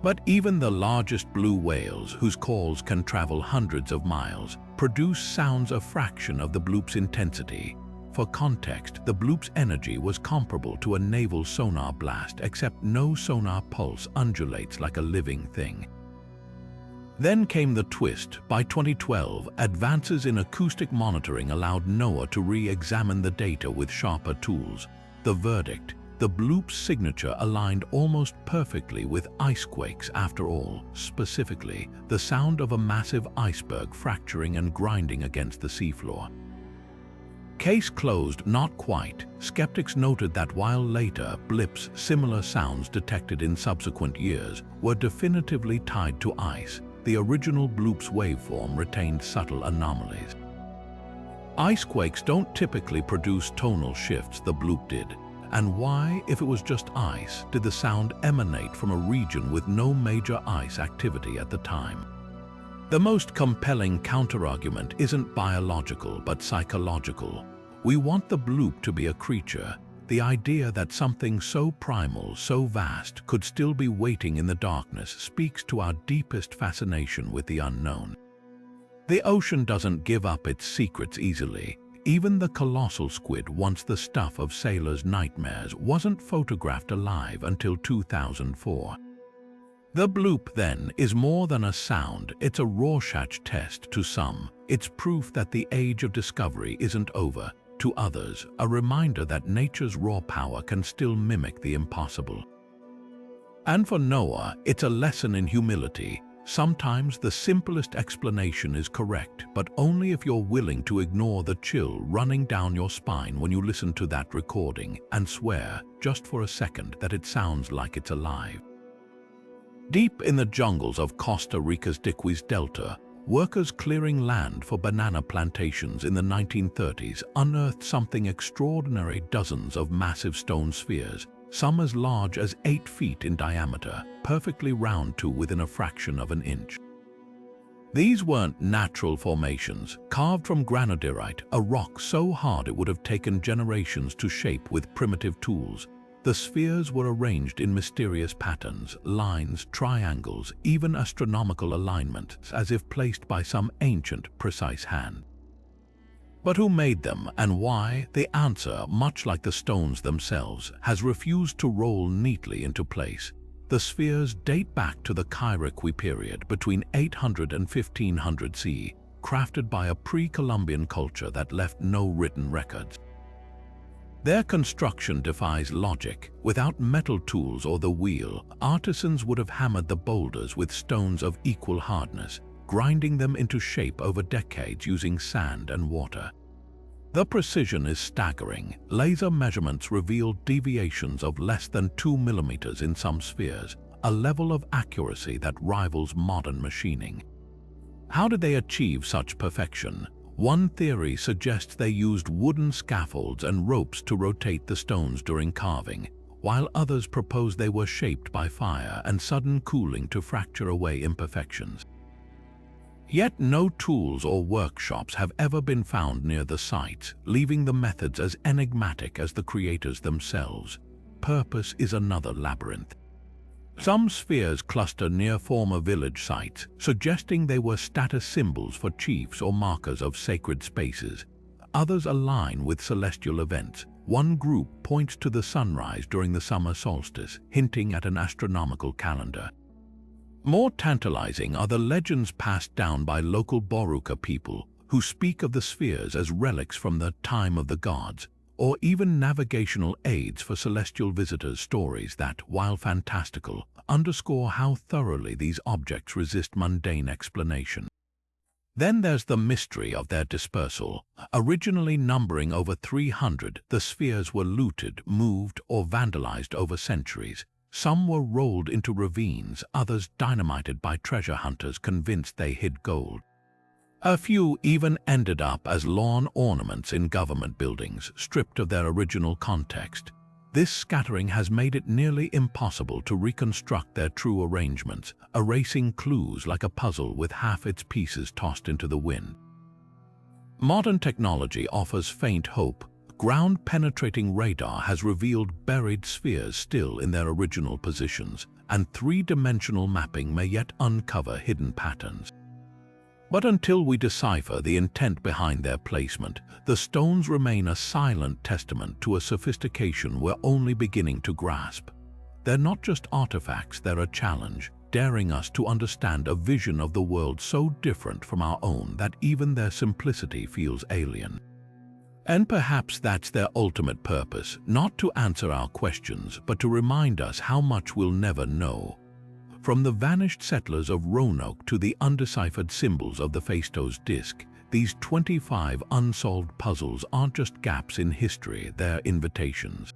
But even the largest blue whales, whose calls can travel hundreds of miles, produce sounds a fraction of the bloop's intensity. For context, the bloop's energy was comparable to a naval sonar blast, except no sonar pulse undulates like a living thing. Then came the twist. By 2012, advances in acoustic monitoring allowed NOAA to re-examine the data with sharper tools. The verdict: the bloop's signature aligned almost perfectly with icequakes after all, specifically, the sound of a massive iceberg fracturing and grinding against the seafloor. Case closed, not quite. Skeptics noted that while later blips, similar sounds detected in subsequent years, were definitively tied to ice, the original bloop's waveform retained subtle anomalies. Icequakes don't typically produce tonal shifts, the bloop did. And why, if it was just ice, did the sound emanate from a region with no major ice activity at the time? The most compelling counterargument isn't biological but psychological. We want the bloop to be a creature, the idea that something so primal, so vast, could still be waiting in the darkness speaks to our deepest fascination with the unknown. The ocean doesn't give up its secrets easily. Even the colossal squid, once the stuff of sailors' nightmares, wasn't photographed alive until 2004. The bloop, then, is more than a sound. It's a Rorschach test to some. It's proof that the age of discovery isn't over. To others, a reminder that nature's raw power can still mimic the impossible. And for NOAA, it's a lesson in humility. Sometimes the simplest explanation is correct, but only if you're willing to ignore the chill running down your spine when you listen to that recording and swear, just for a second, that it sounds like it's alive. Deep in the jungles of Costa Rica's Diquis Delta, workers clearing land for banana plantations in the 1930s unearthed something extraordinary: dozens of massive stone spheres, some as large as 8 feet in diameter, perfectly round to within a fraction of an inch. These weren't natural formations, carved from granodiorite, a rock so hard it would have taken generations to shape with primitive tools. The spheres were arranged in mysterious patterns, lines, triangles, even astronomical alignments, as if placed by some ancient, precise hand. But who made them and why? The answer, much like the stones themselves, has refused to roll neatly into place. The spheres date back to the Chiriqui period between 800 and 1500 CE, crafted by a pre-Columbian culture that left no written records. Their construction defies logic. Without metal tools or the wheel, artisans would have hammered the boulders with stones of equal hardness, grinding them into shape over decades using sand and water. The precision is staggering. Laser measurements reveal deviations of less than 2 millimeters in some spheres, a level of accuracy that rivals modern machining. How did they achieve such perfection? One theory suggests they used wooden scaffolds and ropes to rotate the stones during carving, while others propose they were shaped by fire and sudden cooling to fracture away imperfections. Yet no tools or workshops have ever been found near the sites, leaving the methods as enigmatic as the creators themselves. Purpose is another labyrinth. Some spheres cluster near former village sites, suggesting they were status symbols for chiefs or markers of sacred spaces. Others align with celestial events. One group points to the sunrise during the summer solstice, hinting at an astronomical calendar. More tantalizing are the legends passed down by local Boruca people, who speak of the spheres as relics from the time of the gods, or even navigational aids for celestial visitors. Stories that, while fantastical, underscore how thoroughly these objects resist mundane explanation. Then there's the mystery of their dispersal. Originally numbering over 300, the spheres were looted, moved, or vandalized over centuries. Some were rolled into ravines, others dynamited by treasure hunters convinced they hid gold. A few even ended up as lawn ornaments in government buildings, stripped of their original context. This scattering has made it nearly impossible to reconstruct their true arrangements, erasing clues like a puzzle with half its pieces tossed into the wind. Modern technology offers faint hope. Ground-penetrating radar has revealed buried spheres still in their original positions, and three-dimensional mapping may yet uncover hidden patterns. But until we decipher the intent behind their placement, the stones remain a silent testament to a sophistication we're only beginning to grasp. They're not just artifacts, they're a challenge, daring us to understand a vision of the world so different from our own that even their simplicity feels alien. And perhaps that's their ultimate purpose, not to answer our questions, but to remind us how much we'll never know. From the vanished settlers of Roanoke to the undeciphered symbols of the Phaistos disc, these 25 unsolved puzzles aren't just gaps in history, they're invitations.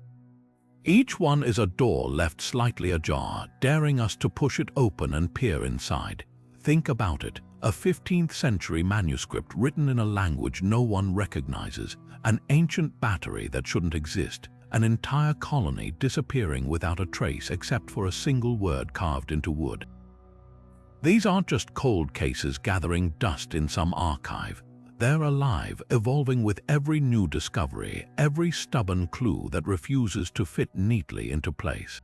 Each one is a door left slightly ajar, daring us to push it open and peer inside. Think about it, a 15th century manuscript written in a language no one recognizes, an ancient battery that shouldn't exist, an entire colony disappearing without a trace except for a single word carved into wood. These aren't just cold cases gathering dust in some archive. They're alive, evolving with every new discovery, every stubborn clue that refuses to fit neatly into place.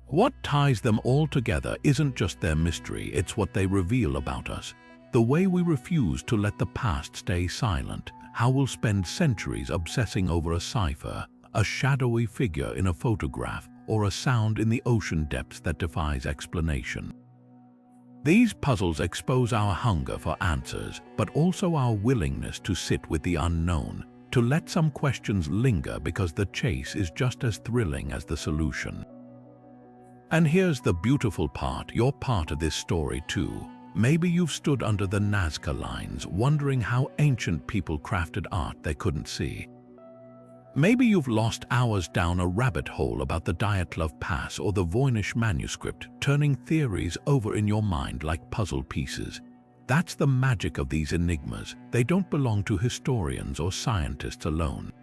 What ties them all together isn't just their mystery, it's what they reveal about us. The way we refuse to let the past stay silent, how we'll spend centuries obsessing over a cipher, a shadowy figure in a photograph, or a sound in the ocean depths that defies explanation. These puzzles expose our hunger for answers, but also our willingness to sit with the unknown, to let some questions linger because the chase is just as thrilling as the solution. And here's the beautiful part, you're part of this story too. Maybe you've stood under the Nazca lines, wondering how ancient people crafted art they couldn't see. Maybe you've lost hours down a rabbit hole about the Dyatlov Pass or the Voynich Manuscript, turning theories over in your mind like puzzle pieces. That's the magic of these enigmas. They don't belong to historians or scientists alone.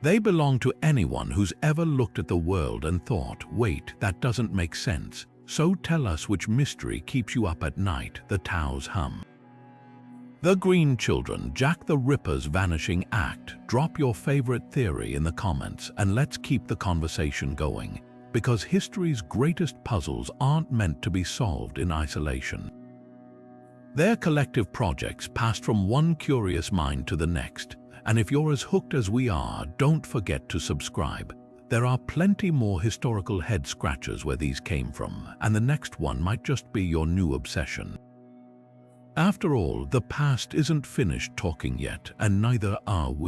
They belong to anyone who's ever looked at the world and thought, wait, that doesn't make sense. So tell us which mystery keeps you up at night, the Taos hum. The Green Children, Jack the Ripper's vanishing act. Drop your favorite theory in the comments and let's keep the conversation going, because history's greatest puzzles aren't meant to be solved in isolation. They're collective projects passed from one curious mind to the next, and if you're as hooked as we are, don't forget to subscribe. There are plenty more historical head-scratchers where these came from, and the next one might just be your new obsession. After all, the past isn't finished talking yet, and neither are we.